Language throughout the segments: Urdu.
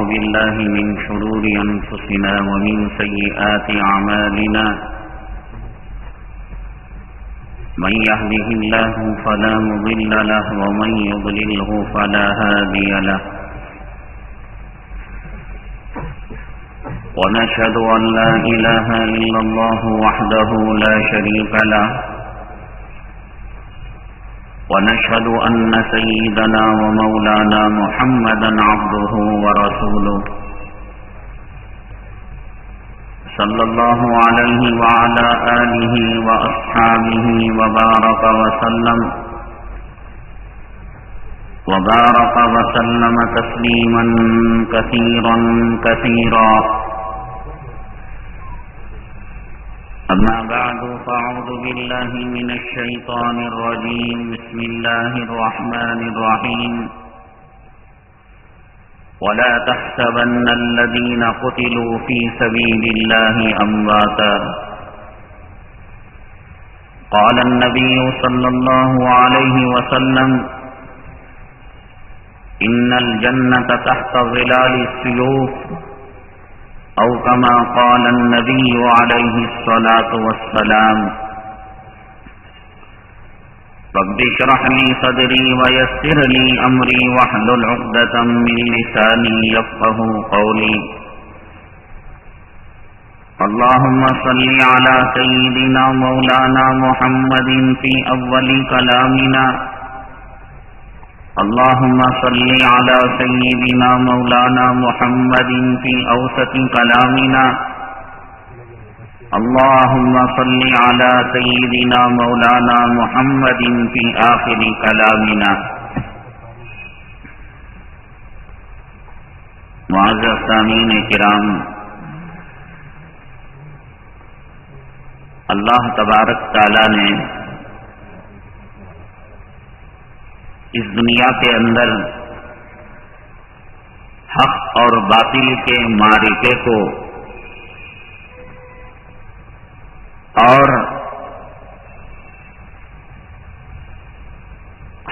بالله من شرور أنفسنا ومن سيئات أعمالنا من يهده الله فلا مضل له ومن يضلله فلا هادي له ونشهد أن لا إله إلا الله وحده لا شريك له ونشهد أن سيدنا ومولانا محمدا عبده ورسوله صلى الله عليه وعلى آله وأصحابه وبارك وسلم تسليما كثيرا كثيرا. أما بعد فأعوذ بالله من الشيطان الرجيم. بسم الله الرحمن الرحيم. ولا تحسبن الذين قتلوا في سبيل الله أمواتا. قال النبي صلى الله عليه وسلم إن الجنة تحت ظلال السيوف أو كما قال النبي عليه الصلاة والسلام. رب اشرح لي صدري ويسر لي أمري واحلل عقدة من لساني يفقهوا قولي. اللهم صل على سيدنا مولانا محمد في أول كلامنا. اللهم صل على سيدنا مولانا محمد في أوسط كلامنا. اللهم صل على سيدنا مولانا محمد في آخر كلامنا. معزز سامعین کرام، اللہ تبارک تعالی نے اس دنیا کے اندر حق اور باطل کے معرکے کو اور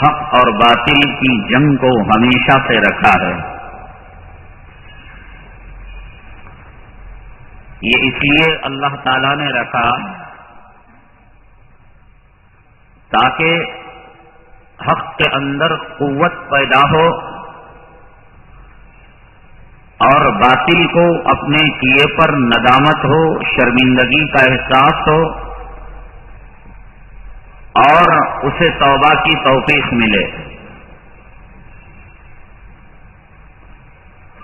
حق اور باطل کی جنگ کو ہمیشہ سے رکھا ہے. یہ اس لیے اللہ تعالی نے رکھا تاکہ حق کے اندر قوت پیدا ہو اور باطل کو اپنے کیے پر ندامت ہو، شرمندگی کا احساس ہو اور اسے توبہ کی توفیق ملے.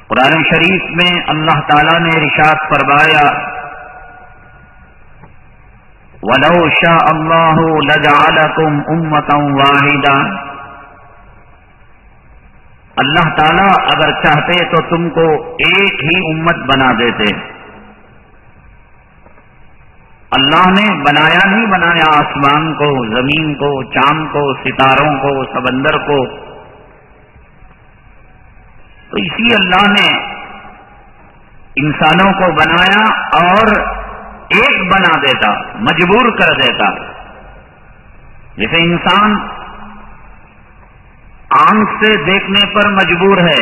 قرآن شریف میں اللہ تعالی نے ارشاد فرمایا وَلَوْ شَاءَ اللَّهُ لَجَعَلَكُمْ أُمَّةً وَاحِدَةً. اللہ تعالیٰ اگر چاہتے تو تم کو ایک ہی امت بنا دیتے. اللہ نے بنایا نہیں بنایا آسمان کو، زمین کو، چاند کو، ستاروں کو، سمندر کو. تو اسی اللہ نے انسانوں کو بنایا اور ایک بنا دیتا، مجبور کر دیتا. جیسے انسان آنکھ سے دیکھنے پر مجبور ہے،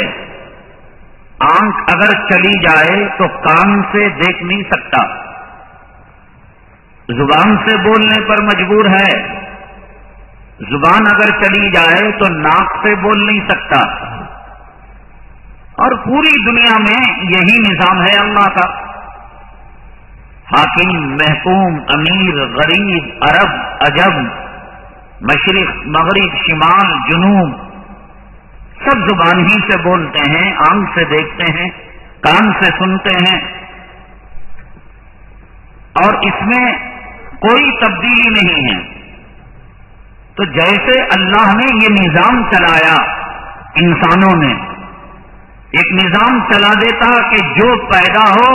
آنکھ اگر چلی جائے تو کان سے دیکھ نہیں سکتا. زبان سے بولنے پر مجبور ہے، زبان اگر چلی جائے تو ناک سے بول نہیں سکتا. اور پوری دنیا میں یہی نظام ہے اللہ کا. حاکم، محکوم، امیر، غریب، عرب، عجم، مشرق، مغرب، شمال، جنوب، سب زبان ہی سے بولتے ہیں، آنکھ سے دیکھتے ہیں، کان سے سنتے ہیں اور اس میں کوئی تبدیلی نہیں ہے. تو جیسے اللہ نے یہ نظام چلایا، انسانوں نے ایک نظام چلا دیتا کہ جو پیدا ہو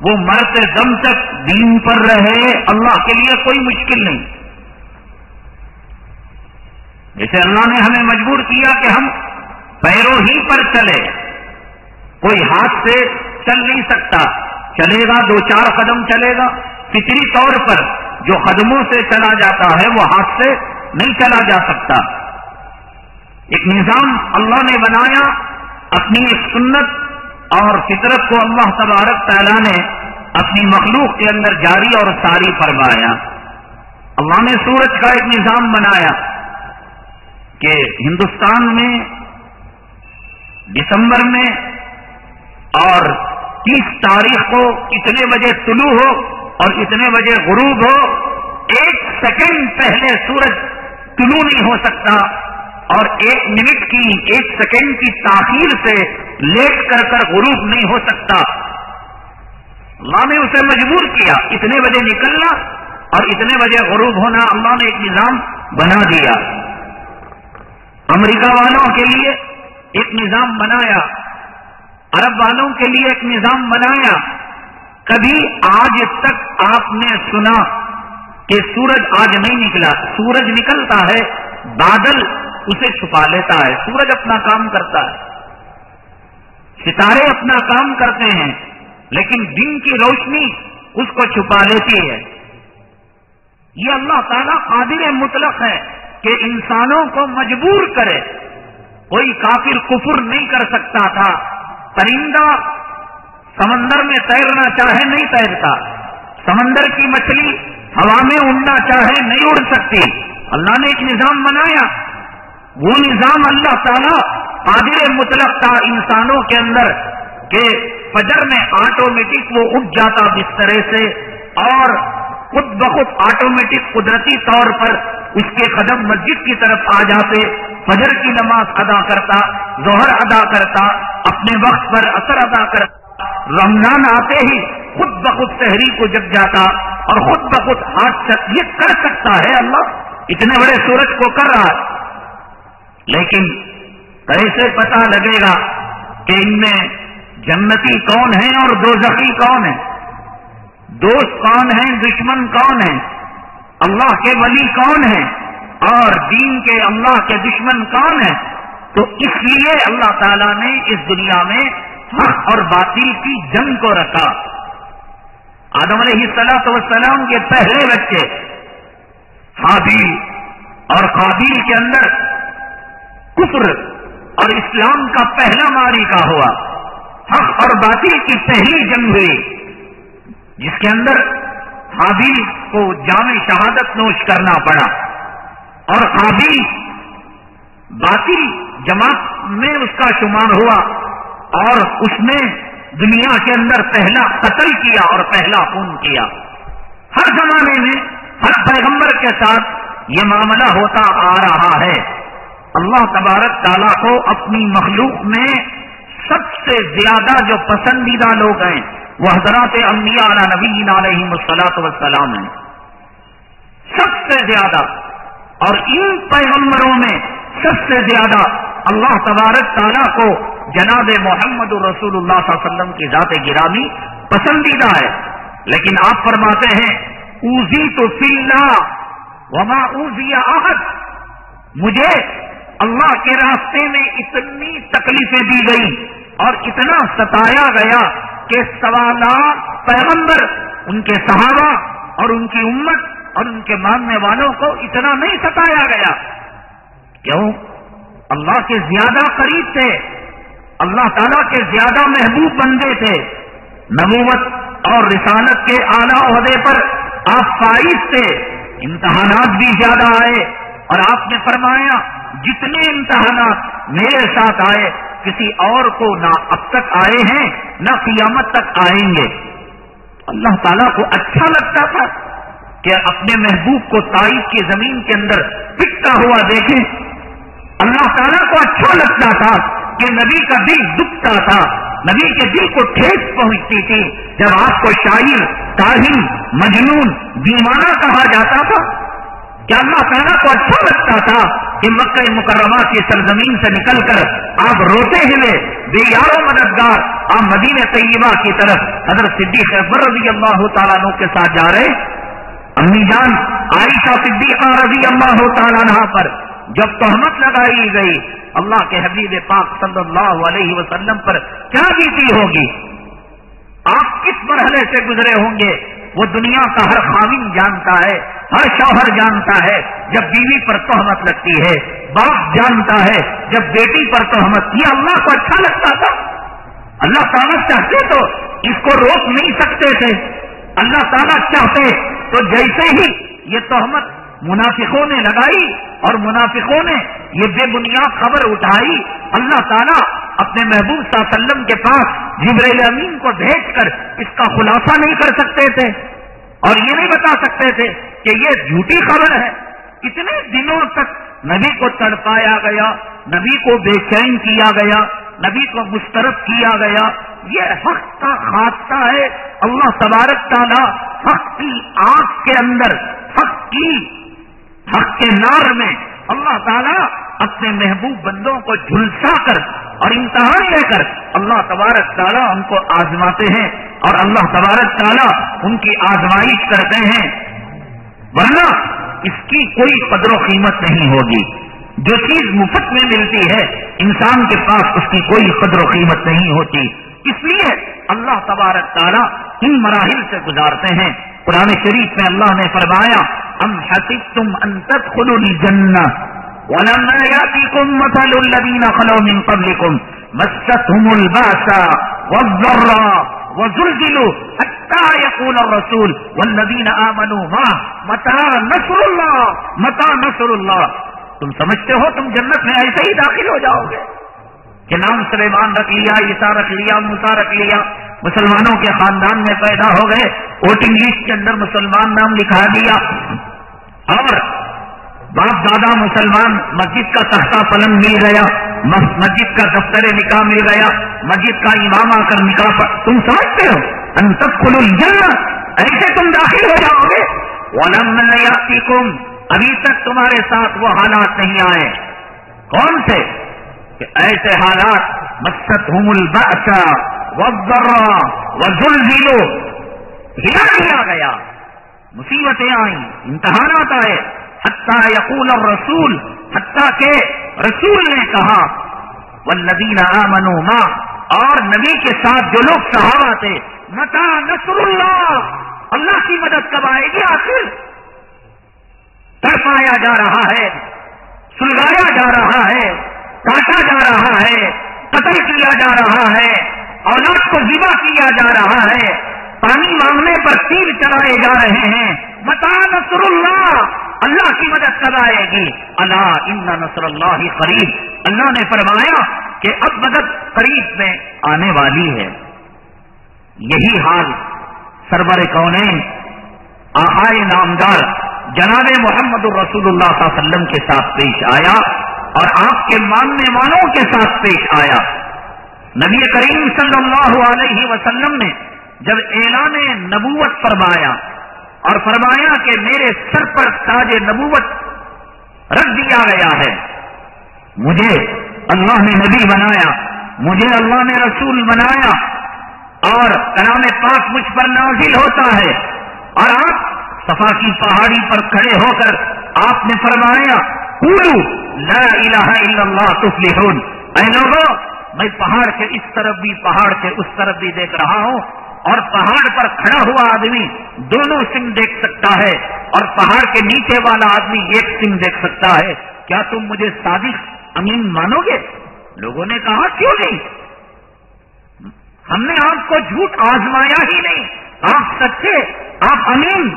وہ مرتے دم تک دین پر رہے، اللہ کے لیے کوئی مشکل نہیں. جیسے اللہ نے ہمیں مجبور کیا کہ ہم پیروں ہی پر چلے، کوئی ہاتھ سے چل نہیں سکتا، چلے گا 2-4 قدم چلے گا. فطری طور پر جو قدموں سے چلا جاتا ہے وہ ہاتھ سے نہیں چلا جا سکتا. ایک نظام اللہ نے بنایا، اپنی ایک سنت اور فطرت کو اللہ تبارک تعالیٰ نے اپنی مخلوق کے اندر جاری اور ساری فرمایا. اللہ نے سورج کا ایک نظام بنایا کہ ہندوستان میں دسمبر میں اور 30 تاریخ کو اتنے بجے طلوع ہو اور اتنے بجے غروب ہو. 1 سیکنڈ پہلے سورج طلوع نہیں ہو سکتا اور 1 منٹ کی 1 سیکنڈ کی تاخیر سے لیٹ کر غروب نہیں ہو سکتا. اللہ نے اسے مجبور کیا اتنے بجے نکلنا اور اتنے بجے غروب ہونا. اللہ نے ایک نظام بنا دیا. امریکہ والوں کے لیے ایک نظام بنایا, عرب والوں کے لیے ایک نظام بنایا. کبھی آج تک آپ نے سنا کہ سورج آج نہیں نکلا؟ سورج نکلتا ہے, بادل اسے چھپا لیتا ہے. سورج اپنا کام کرتا ہے, ستارے اپنا کام کرتے ہیں, لیکن دن کی روشنی اس کو چھپا لیتی ہے. یہ اللہ تعالیٰ قادر مطلق ہے کہ انسانوں کو مجبور کرے. کوئی کافر کفر نہیں کر سکتا تھا. پرندہ سمندر میں تیرنا چاہے نہیں تیرتا, سمندر کی مچھلی ہوا میں اڑنا چاہے نہیں اڑ سکتی. اللہ نے ایک نظام بنایا. وہ نظام اللہ تعالیٰ قادر مطلق تھا انسانوں کے اندر کہ فجر میں آٹومیٹک وہ اٹھ جاتا بسترے سے اور خود بخود آٹومیٹک قدرتی طور پر اس کے قدم مسجد کی طرف آ جاتے, فجر کی نماز ادا کرتا, ظہر ادا کرتا, اپنے وقت پر عصر ادا کرتا. رمضان آتے ہی خود بخود سحری کو جگ جاتا اور خود بخود ہاتھ یہ کر سکتا ہے. اللہ اتنے بڑے سورج کو کر رہا ہے, لیکن کیسے پتا لگے گا کہ ان میں جنتی کون ہیں اور دوزخی کون ہیں, دوست کون ہیں, دشمن کون ہیں, اللہ کے ولی کون ہیں اور دین کے اللہ کے دشمن کون ہیں؟ تو اس لیے اللہ تعالیٰ نے اس دنیا میں حق اور باطل کی جنگ کو رکھا. آدم علیہ السلام کے پہلے بچے حابیل اور قابیل کے اندر کفر اور اسلام کا پہلا معرکہ ہوا. حق اور باطل کی پہلی جنگ ہوئی جس کے اندر حابیل کو جام شہادت نوش کرنا پڑا اور قابیل باطل جماعت میں اس کا شمار ہوا اور اس نے دنیا کے اندر پہلا قتل کیا اور پہلا خون کیا. ہر زمانے میں ہر پیغمبر کے ساتھ یہ معاملہ ہوتا آ رہا ہے. اللہ تبارک تعالیٰ کو اپنی مخلوق میں سب سے زیادہ جو پسندیدہ لوگ ہیں وہ حضرات انبیاء علی نبینا علیہم الصلاۃ والسلام ہیں, سب سے زیادہ. اور ان پیغمبروں میں سب سے زیادہ اللہ تبارک تعالیٰ کو جناب محمد رسول اللہ صلی اللہ علیہ وسلم کی ذات گرامی پسندیدہ ہے. لیکن آپ فرماتے ہیں اوذیت فی اللہ وما اوذی احد, مجھے اللہ کے راستے میں اتنی تکلیفیں دی گئی اور اتنا ستایا گیا کہ سوالات پیغمبر, ان کے صحابہ اور ان کی امت اور ان کے ماننے والوں کو اتنا نہیں ستایا گیا. کیوں؟ اللہ کے زیادہ قریب تھے, اللہ تعالیٰ کے زیادہ محبوب بندے تھے, نبوت اور رسالت کے اعلیٰ عہدے پر آپ فائز تھے. امتحانات بھی زیادہ آئے اور آپ نے فرمایا جتنے امتحانات میرے ساتھ آئے کسی اور کو نہ اب تک آئے ہیں نہ قیامت تک آئیں گے. اللہ تعالیٰ کو اچھا لگتا تھا کہ اپنے محبوب کو طائف کی زمین کے اندر پٹتا ہوا دیکھیں. اللہ تعالیٰ کو اچھا لگتا تھا کہ نبی کا دل دکھتا تھا, نبی کے دل کو ٹھیس پہنچتی تھی جب آپ کو شاعر, کاہن, مجنون, دیوانہ کہا جاتا تھا. کیا اللہ تعالیٰ کو اچھا لگتا تھا کہ مکہ مکرمہ کی سرزمین سے نکل کر آپ روتے ہوئے بے یار و مددگار آپ مدینہ طیبہ کی طرف حضرت صدیق اکبر رضی اللہ تعالیٰ عنہ کے ساتھ جا رہے؟ امی جان عائشہ صدیقہ رضی اللہ تعالیٰ عنہ پر جب تہمت لگائی گئی اللہ کے حبیب پاک صلی اللہ علیہ وسلم پر کیا بیتی ہوگی؟ آپ کس مرحلے سے گزرے ہوں گے وہ دنیا کا ہر خاوند جانتا ہے, ہر شوہر جانتا ہے جب بیوی پر تہمت لگتی ہے, باپ جانتا ہے جب بیٹی پر تہمت. یہ اللہ کو اچھا لگتا تھا. اللہ تعالیٰ چاہتے تو اس کو روک نہیں سکتے تھے. اللہ تعالیٰ چاہتے تو جیسے ہی یہ تہمت منافقوں نے لگائی اور منافقوں نے یہ بے بنیاد خبر اٹھائی، اللہ تعالیٰ اپنے محبوب صلی اللہ علیہ وسلم کے پاس جبرائیل امین کو بھیج کر اس کا خلاصہ نہیں کر سکتے تھے اور یہ نہیں بتا سکتے تھے کہ یہ جھوٹی خبر ہے. اتنے دنوں تک نبی کو تڑپایا گیا، نبی کو بے چین کیا گیا، نبی کو مسترد کیا گیا. یہ حق کا حادثہ ہے. اللہ تبارک تعالیٰ حق کی آگ کے اندر، حق کے نار میں اللہ تعالیٰ اپنے محبوب بندوں کو جھلسا کر اور امتحان لے کر اللہ تبارک تعالیٰ ان کو آزماتے ہیں اور اللہ تبارک تعالیٰ ان کی آزمائش کرتے ہیں. ورنہ اس کی کوئی قدر و قیمت نہیں ہوگی. جو چیز مفت میں ملتی ہے انسان کے پاس اس کی کوئی قدر و قیمت نہیں ہوتی. اس لیے اللہ تبارک تعالیٰ ان مراحل سے گزارتے ہیں. قرآن شریف میں اللہ نے فرمایا ام حسبتم ان تدخلوا الجنہ ولما یأتکم مثل الذین خلوا من قبلکم مستهم البأساء والضراء وزلزلوا حتى يقول الرسول والذین آمنوا معه متى نصر اللہ. تم سمجھتے ہو تم جنت میں ایسے ہی داخل ہو جاؤ گے کہ نام سلیمان رکھ لیا، عیسیٰ رکھ لیا، موسیٰ رکھ لیا، مسلمانوں کے خاندان میں پیدا ہو گئے، ووٹنگ لسٹ کے اندر مسلمان نام لکھا دیا اور باپ دادا مسلمان، مسجد کا تختہ پلنگ مل گیا، مسجد کا دفتر نکاح مل گیا، مسجد کا امام آ کر نکاح پر. تم سمجھتے ہو ان تدخلوا الجنہ ایسے تم داخل ہو جاؤ گے. ولما یأتکم ابھی تک تمہارے ساتھ وہ حالات نہیں آئے. کون سے؟ کہ ایسے حالات مستهم البأساء والضراء وزلزلوا، ہلا دیا گیا، مصیبتیں آئیں، امتحانات آئے. حتیٰ یقول الرسول، حتیٰ کہ رسول نے کہا والذین آمنوا معه، اور نبی کے ساتھ جو لوگ صحابہ تھے، متی نصر اللہ، اللہ کی مدد کب آئے گی؟ آخر تڑپایا جا رہا ہے، سلگایا جا رہا ہے، کاٹا جا رہا ہے، قتل کیا جا رہا ہے، اولاد کو ذبح کیا جا رہا ہے، پانی مانگنے پر تیر چلائے جا رہے ہیں. متی نصر اللہ، اللہ کی مدد کب آئے گی؟ الا ان نصر اللہ قریب، اللہ نے فرمایا کہ اب مدد قریب میں آنے والی ہے. یہی حال سرور کونین آقائے نامدار جناب محمد الرسول اللہ صلی اللہ علیہ وسلم کے ساتھ پیش آیا اور آپ کے ماننے والوں کے ساتھ پیش آیا. نبی کریم صلی اللہ علیہ وسلم نے جب اعلان نبوت فرمایا اور فرمایا کہ میرے سر پر تاج نبوت رکھ دیا گیا ہے، مجھے اللہ نے نبی بنایا، مجھے اللہ نے رسول بنایا اور کلام پاک مجھ پر نازل ہوتا ہے، اور آپ صفا کی پہاڑی پر کھڑے ہو کر آپ نے فرمایا قولوا لا الہ الا اللہ تفلحون. اے لوگوں، میں پہاڑ کے اس طرف بھی پہاڑ کے اس طرف بھی دیکھ رہا ہوں اور پہاڑ پر کھڑا ہوا آدمی دونوں سنگ دیکھ سکتا ہے اور پہاڑ کے نیچے والا آدمی ایک سنگ دیکھ سکتا ہے. کیا تم مجھے صادق امین مانو گے؟ لوگوں نے کہا کیوں نہیں، ہم نے آپ کو جھوٹ آزمایا ہی نہیں، آپ سچے، آپ امین.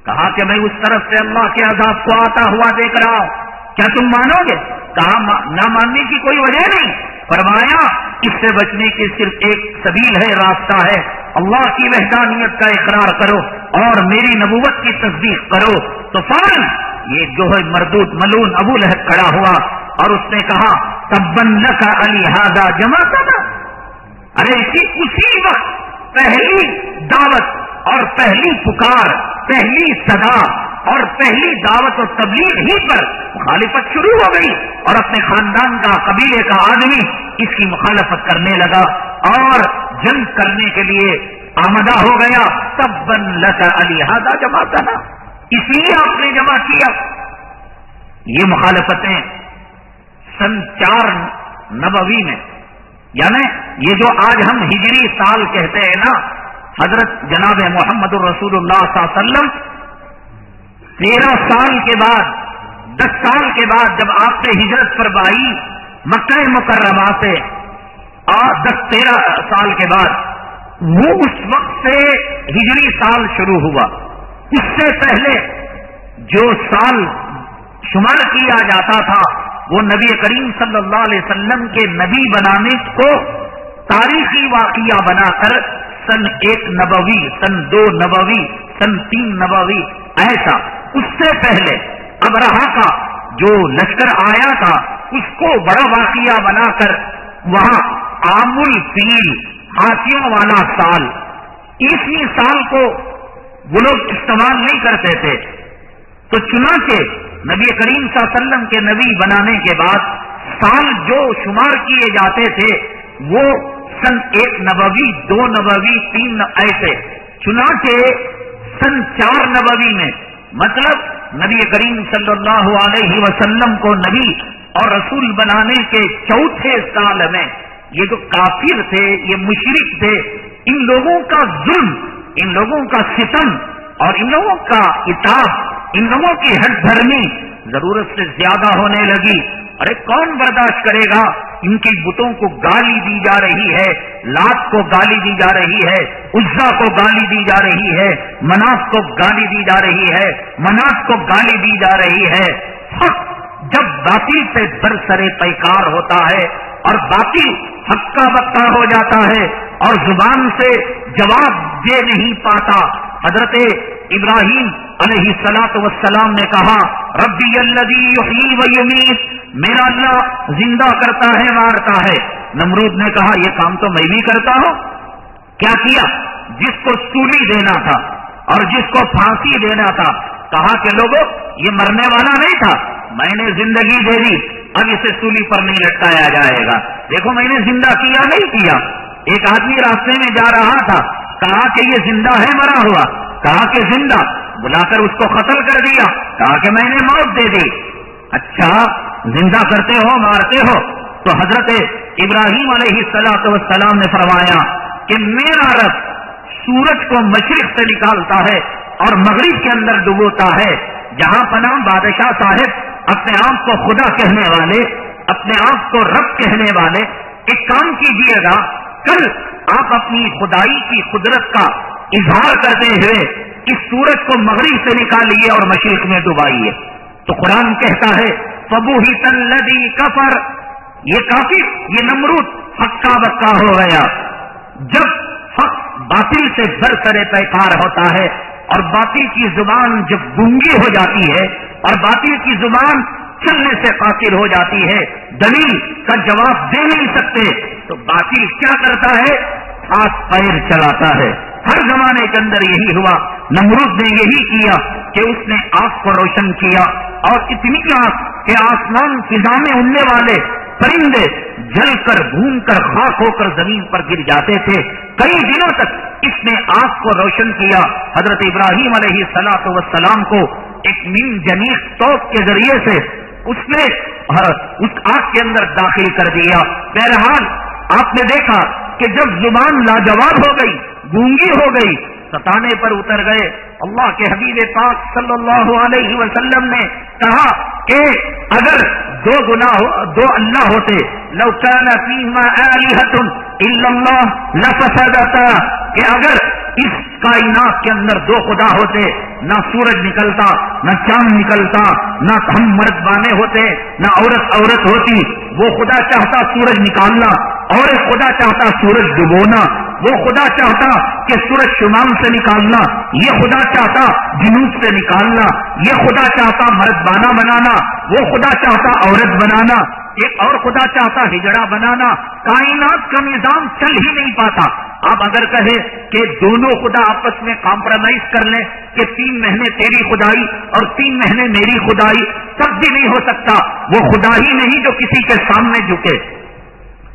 کہا کہ میں اس طرف سے اللہ کے عذاب کو آتا ہوا دیکھ رہا ہوں، کیا تم مانو گے؟ کہا نہ ماننے کی کوئی وجہ نہیں. فرمایا اس سے بچنے کی صرف ایک سبیل ہے، راستہ ہے، اللہ کی وحدانیت کا اقرار کرو اور میری نبوت کی تصدیق کرو. تو فوراً یہ جو ہے مردود ملون ابو لہب کھڑا ہوا اور اس نے کہا تبن لک علی ھذا جمعتنا. ارے اسی وقت پہلی دعوت اور پہلی پکار، پہلی صدا اور پہلی دعوت و تبلیغ ہی پر مخالفت شروع ہو گئی اور اپنے خاندان کا، قبیلے کا آدمی اس کی مخالفت کرنے لگا اور جنگ کرنے کے لیے آمدہ ہو گیا. تبن لک علی ھذا جمعتنا، اس لیے آپ نے جمع کیا. یہ مخالفتیں سن 4 نبوی میں، یعنی یہ جو آج ہم ہجری سال کہتے ہیں نا، حضرت جناب محمد الرسول اللہ صلی اللہ علیہ وسلم 13 سال کے بعد، 10 سال کے بعد جب آپ نے ہجرت فرمائی مکہ مکرمہ سے 10-13 سال کے بعد وہ اس وقت سے ہجری سال شروع ہوا. اس سے پہلے جو سال شمار کیا جاتا تھا وہ نبی کریم صلی اللہ علیہ وسلم کے نبی بنانے کو تاریخی واقعہ بنا کر سن 1 نبوی، سن 2 نبوی، سن 3 نبوی ایسا. اس سے پہلے ابرہا کا جو لشکر آیا تھا اس کو بڑا واقعہ بنا کر وہاں عام الفیل، ہاتھیوں والا سال، اسی سال کو وہ لوگ استعمال نہیں کرتے تھے. تو چنانچہ نبی کریم صلی اللہ علیہ وسلم کے نبی بنانے کے بعد سال جو شمار کیے جاتے تھے وہ سن 1 نبوی، 2 نبوی، 3 ایسے. چنانچہ سن 4 نبوی میں، مطلب نبی کریم صلی اللہ علیہ وسلم کو نبی اور رسول بنانے کے 4تھے سال میں یہ جو کافر تھے، یہ مشرک تھے، ان لوگوں کا ظلم، ان لوگوں کا ستم اور ان لوگوں کا عتاب، ان لوگوں کی ہٹ دھرمی ضرورت سے زیادہ ہونے لگی. ارے کون برداشت کرے گا؟ ان کی بتوں کو گالی دی جا رہی ہے، لات کو گالی دی جا رہی ہے، عزا کو گالی دی جا رہی ہے، مناف کو گالی دی جا رہی ہے، مناف کو گالی دی جا رہی ہے. حق جب باطل سے برسرے پیکار ہوتا ہے اور باطل ہکا بکا ہو جاتا ہے اور زبان سے جواب دے نہیں پاتا. حضرت ابراہیم علیہ الصلوۃ والسلام نے کہا ربی الذی یحیی و یمیت، میرا اللہ زندہ کرتا ہے مارتا ہے. نمرود نے کہا یہ کام تو میں بھی کرتا ہوں. کیا کیا؟ جس کو سولی دینا تھا اور جس کو پھانسی دینا تھا کہا کہ لوگوں یہ مرنے والا نہیں تھا، میں نے زندگی دے دی، اب اسے سولی پر نہیں لٹکایا جائے گا. دیکھو میں نے زندہ کیا نہیں کیا. ایک آدمی راستے میں جا رہا تھا، کہا کہ یہ زندہ ہے مرا ہوا، کہا کہ زندہ، بلا کر اس کو قتل کر دیا، کہا کہ میں نے موت دے دی. اچھا زندہ کرتے ہو مارتے ہو؟ تو حضرت ابراہیم علیہ الصلوۃ والسلام نے فرمایا کہ میرا رب سورج کو مشرق سے نکالتا ہے اور مغرب کے اندر ڈبوتا ہے. جہاں پناہ بادشاہ صاحب اپنے آپ کو خدا کہنے والے، اپنے آپ کو رب کہنے والے، ایک کام کیجیے گا، کل آپ اپنی خدائی کی قدرت کا اظہار کرتے ہوئے اس سورج کو مغرب سے نکالیے اور مشرق میں ڈبائیے. تو قرآن کہتا ہے فبہت الذی کفر، یہ کافر، یہ نمرود ہکا بکا ہو گیا. جب حق باطل سے برسرے پیکار ہوتا ہے اور باطل کی زبان جب گونگی ہو جاتی ہے اور باطل کی زبان چلنے سے قاصر ہو جاتی ہے، دلیل کا جواب دے نہیں سکتے، تو باطل کیا کرتا ہے؟ ہاتھ پیر چلاتا ہے. ہر زمانے کے اندر یہی ہوا. نمرود نے یہی کیا کہ اس نے آگ کو روشن کیا اور اتنی آگ کہ آسمان فضا میں اڑنے والے پرندے جل کر بھون کر خاک ہو کر زمین پر گر جاتے تھے. کئی دنوں تک اس نے آگ کو روشن کیا. حضرت ابراہیم علیہ الصلوۃ والسلام کو ایک نیم جنیخ توپ کے ذریعے سے اس نے اس آگ کے اندر داخل کر دیا. بہرحال آپ نے دیکھا کہ جب زبان لاجواب ہو گئی، گونگی ہو گئی، ستانے پر اتر گئے. اللہ کے حبیب پاک صلی اللہ علیہ وسلم نے کہا کہ اگر دو اللہ ہوتے، لو کان فیہما آلہۃ الا اللہ لفسدتا، کہ اگر اس کائنات کے اندر 2 خدا ہوتے، نہ سورج نکلتا، نہ چاند نکلتا، نہ ہم مرد بانے ہوتے، نہ عورت ہوتی. وہ خدا چاہتا سورج نکالنا اور ایک خدا چاہتا سورج ڈبونا. وہ خدا چاہتا کہ سورج شمال سے نکالنا، یہ خدا چاہتا جنوب سے نکالنا. یہ خدا چاہتا مرد بانا بنانا، وہ خدا چاہتا عورت بنانا، ایک اور خدا چاہتا ہجڑا بنانا. کائنات کا نظام چل ہی نہیں پاتا. آپ اگر کہیں کہ دونوں خدا آپس میں کمپرومائز کر لیں کہ 3 مہینے تیری خدائی اور 3 مہینے میری خدائی، تب بھی نہیں ہو سکتا. وہ خدا ہی نہیں جو کسی کے سامنے جھکے،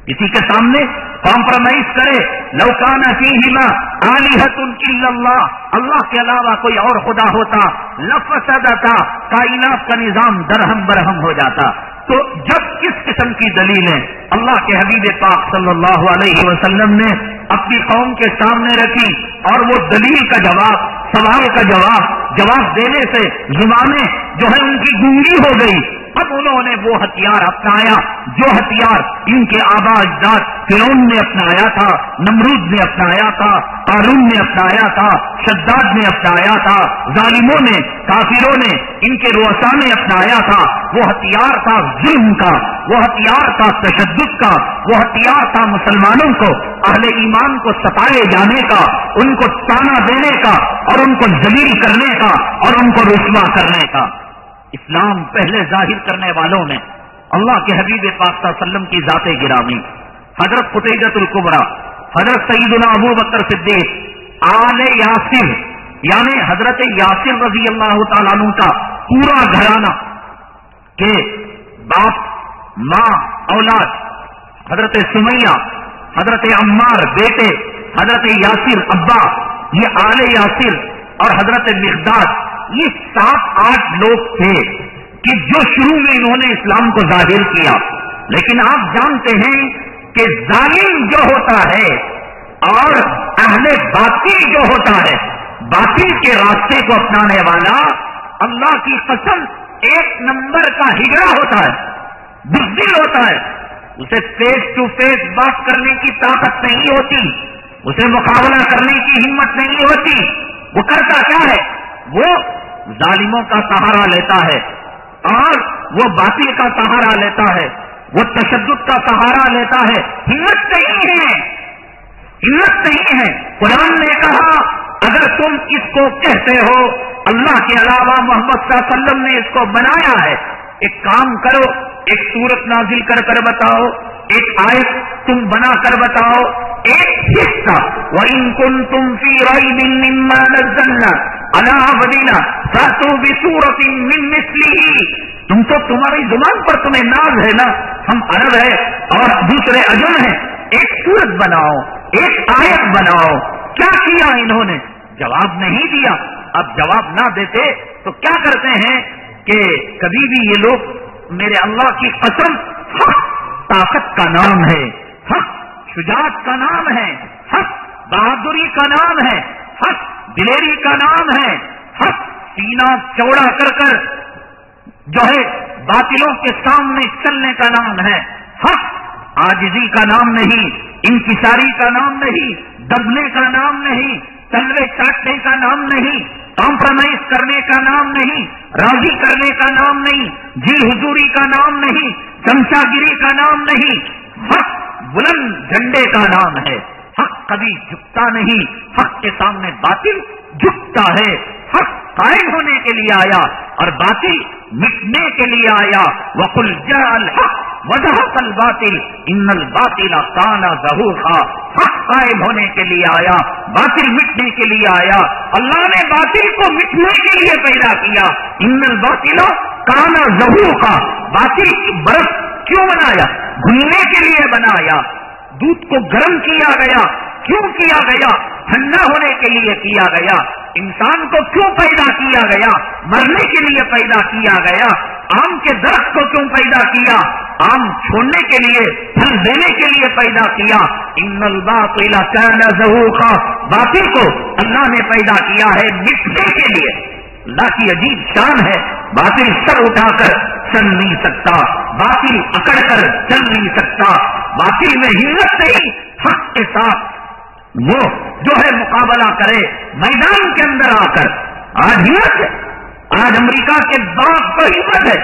کسی کے سامنے کمپرومائز کرے. لو کان فیہما آلہۃ الا اللہ، اللہ کے علاوہ کوئی اور خدا ہوتا، لفسدتا، کائنات کا نظام درہم برہم ہو جاتا. تو جب کس قسم کی دلیلیں اللہ کے حبیب پاک صلی اللہ علیہ وسلم نے اپنی قوم کے سامنے رکھی اور وہ دلیل کا جواب، سوال کا جواب دینے سے زبانیں جو ہے ان کی گونگی ہو گئی اب انہوں نے وہ ہتھیار اپنایا جو ہتھیار ان کے آبا اجداد فرعون نے اپنایا تھا، نمرود نے اپنایا تھا، قارون نے اپنایا تھا، شداد نے اپنایا تھا، ظالموں نے، کافروں نے، ان کے رؤساء نے اپنایا تھا۔ وہ ہتھیار تھا ظلم کا، وہ ہتھیار تھا تشدد کا، وہ ہتھیار تھا مسلمانوں کو، اہل ایمان کو ستائے جانے کا، ان کو تانا دینے کا اور ان کو ذلیل کرنے کا اور ان کو رسوا کرنے کا۔ اسلام پہلے ظاہر کرنے والوں میں اللہ کے حبیب پاک صلی اللہ علیہ وسلم کی ذات گرامی، حضرت قتیبہ الکبریٰ، حضرت سیدنا ابو بکر صدیق، آل یاسر یعنی حضرت یاسر رضی اللہ تعالیٰ عنہ کا پورا گھرانہ کہ باپ، ماں، اولاد، حضرت سمیہ، حضرت عمار بیٹے، حضرت یاسر ابا، یہ آل یاسر اور حضرت مقداد، یہ 7-8 لوگ تھے کہ جو شروع میں انہوں نے اسلام کو ظاہر کیا۔ لیکن آپ جانتے ہیں کہ ظالم جو ہوتا ہے اور اہل باطل جو ہوتا ہے، باطل کے راستے کو اپنانے والا، اللہ کی قسم 1 نمبر کا ہجڑا ہوتا ہے، بزدل ہوتا ہے۔ اسے فیس ٹو فیس بات کرنے کی طاقت نہیں ہوتی، اسے مقابلہ کرنے کی ہمت نہیں ہوتی۔ وہ کرتا کیا ہے؟ وہ ظالموں کا سہارا لیتا ہے اور وہ باطل کا سہارا لیتا ہے، وہ تشدد کا سہارا لیتا ہے۔ ہمت نہیں ہے، ہمت نہیں ہے۔ قرآن نے کہا اگر تم اس کو کہتے ہو اللہ کے علاوہ محمد صلی اللہ علیہ وسلم نے اس کو بنایا ہے، ایک کام کرو، ایک سورت نازل کر کر بتاؤ، ایک آیت تم بنا کر بتاؤ، ایک حصہ وَإِن كُنتُمْ فِي رَيْبٍ مِّمَّا نَزَّلْنَا عَلَىٰ عَبْدِنَا فَأْتُوا بِسُورَةٍ مِّن مِّثْلِهِ۔ تم تو تمہاری زبان پر تمہیں ناز ہے نا، ہم عرب ہے اور دوسرے عجم ہیں، ایک سورت بناؤ، ایک آیت بناؤ۔ کیا کیا انہوں نے؟ جواب نہیں دیا۔ اب جواب نہ دیتے تو کیا کرتے ہیں کہ کبھی بھی یہ لوگ، میرے اللہ کی قسم، حق طاقت کا نام ہے، حق شجاعت کا نام ہے، حق بہادری کا نام ہے، حق دلیری کا نام ہے، حق سینہ چوڑا کر کر جو ہے باطلوں کے سامنے چلنے کا نام ہے، حق عاجزی کا نام نہیں، انکساری کا نام نہیں، دبنے کا نام نہیں، تلوے چاٹنے کا نام نہیں، کمپرومائز کرنے کا نام نہیں، راضی کرنے کا نام نہیں، جی حضوری کا نام نہیں، چمچا گیری کا نام نہیں۔ حق بلند جھنڈے کا نام ہے، حق کبھی جھکتا نہیں، حق کے سامنے باطل جھکتا ہے۔ حق قائم ہونے کے لیے آیا اور باطل مٹنے کے لیے آیا۔ وَقُلْ جَاءَ الْحَقُّ وَزَهَقَ الْبَاطِلُ إِنَّ الْبَاطِلَ كَانَ زَهُوقًا۔ حق قائم ہونے کے لیے آیا، باطل مٹنے کے لیے آیا۔ اللہ نے باطل کو مٹنے کے لیے پیدا کیا۔ إِنَّ الْبَاطِلَ كَانَ زَهُوقًا۔ باطل کی برف کیوں بنایا؟ بھننے کے لیے بنایا۔ دودھ کو گرم کیا گیا، کیوں کیا گیا؟ ٹھنڈا ہونے کے لیے کیا گیا۔ انسان کو کیوں پیدا کیا گیا؟ مرنے کے لیے پیدا کیا گیا۔ آم کے درخت کو کیوں پیدا کیا؟ آم چھوڑنے کے لیے، پھل دینے کے لیے پیدا کیا۔ ان الباطل کان زہوقا، باطل کو اللہ نے پیدا کیا ہے مٹنے کے لیے۔ اللہ کی عجیب شان ہے، باطل سر اٹھا کر چل نہیں سکتا، باطل اکڑ کر چل نہیں سکتا، باطل میں ہمت نہیں، حق کے ساتھ وہ جو ہے مقابلہ کرے میدان کے اندر آ کر۔ آج ہمت ہے، آج امریکہ کے باپ کو ہمت ہے،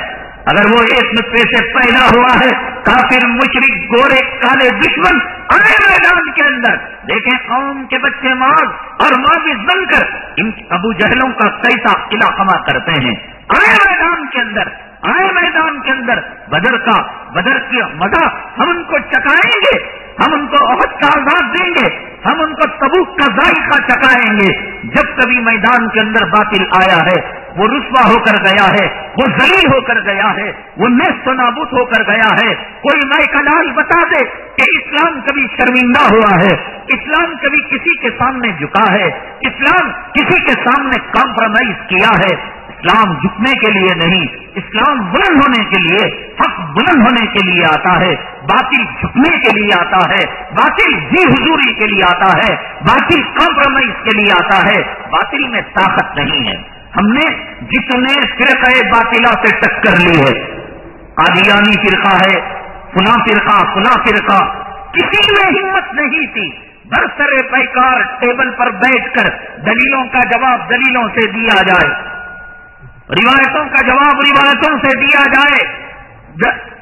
اگر وہ ایک نطفے سے پیدا ہوا ہے، کافر مشرک گورے کالے دشمن آئے میدان کے اندر، دیکھیں قوم کے بچے ماغ اور ماغز بن کر ان ابو جہلوں کا کیسا قلعہ خما کرتے ہیں۔ آئے میدان کے اندر، آئے میدان کے اندر، بدر کی مزہ ہم ان کو چکائیں گے، ہم ان کو احد کا عذاب دیں گے، ہم ان کو تبوک کا ذائقہ چکائیں گے۔ جب کبھی میدان کے اندر باطل آیا ہے، وہ رسوا ہو کر گیا ہے، وہ ذلیل ہو کر گیا ہے، وہ نیست و نابود ہو کر گیا ہے۔ کوئی نئے کلال بتا دے کہ اسلام کبھی شرمندہ ہوا ہے، اسلام کبھی کسی کے سامنے جھکا ہے، اسلام کسی کے سامنے کمپرومائز کیا ہے۔ اسلام جھکنے کے لیے نہیں، اسلام بلند ہونے کے لیے، حق بلند ہونے کے لیے آتا ہے، باطل جھکنے کے لیے آتا ہے، باطل جی حضوری کے لیے آتا ہے، باطل کمپرومائز کے لیے آتا ہے۔ باطل میں طاقت نہیں ہے۔ ہم نے جتنے فرقہ باطلہ سے ٹکر لی ہے، قادیانی فرقہ ہے، فلاں فرقہ، کسی میں ہمت نہیں تھی برسر پیکار ٹیبل پر بیٹھ کر دلیلوں کا جواب دلیلوں سے دیا جائے، روایتوں کا جواب روایتوں سے دیا جائے۔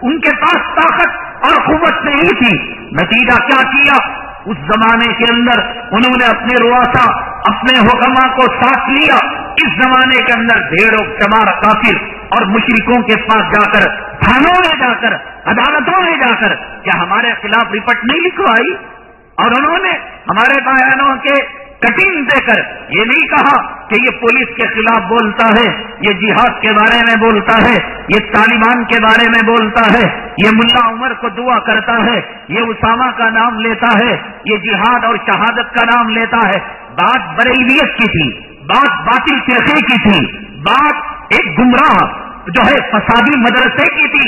ان کے پاس طاقت اور قوت نہیں تھی۔ نتیجہ کیا کیا؟ اس زمانے کے اندر انہوں نے اپنے رؤسا، اپنے حکما کو ساتھ لیا۔ اس زمانے کے اندر ڈھیر و شمار کافر اور مشرکوں کے پاس جا کر، تھانوں میں جا کر، عدالتوں میں جا کر کیا ہمارے خلاف رپورٹ نہیں لکھوائی؟ اور انہوں نے ہمارے بیانوں کے کٹنگ دے کر یہ نہیں کہا کہ یہ پولیس کے خلاف بولتا ہے، یہ جہاد کے بارے میں بولتا ہے، یہ طالبان کے بارے میں بولتا ہے، یہ ملا عمر کو دعا کرتا ہے، یہ اسامہ کا نام لیتا ہے، یہ جہاد اور شہادت کا نام لیتا ہے۔ بات بریلیت کی تھی، بات باطل فرقے کی تھی، بات ایک گمراہ جو ہے فسادی مدرسے کی تھی۔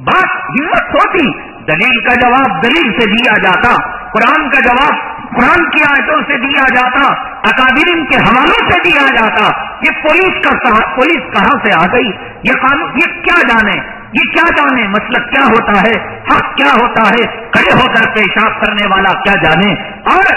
بات ہمت ہوتی، دلیل کا جواب دلیل سے دیا جاتا، قرآن کا جواب قرآن کی آیتوں سے دیا جاتا، اکابرین کے حوالوں سے دیا جاتا۔ یہ پولیس کہاں سے آ گئی؟ یہ قانون، یہ کیا جانے مسلک کیا ہوتا ہے، حق کیا ہوتا ہے، کھڑے ہو کر پیشاب کرنے والا کیا جانے۔ اور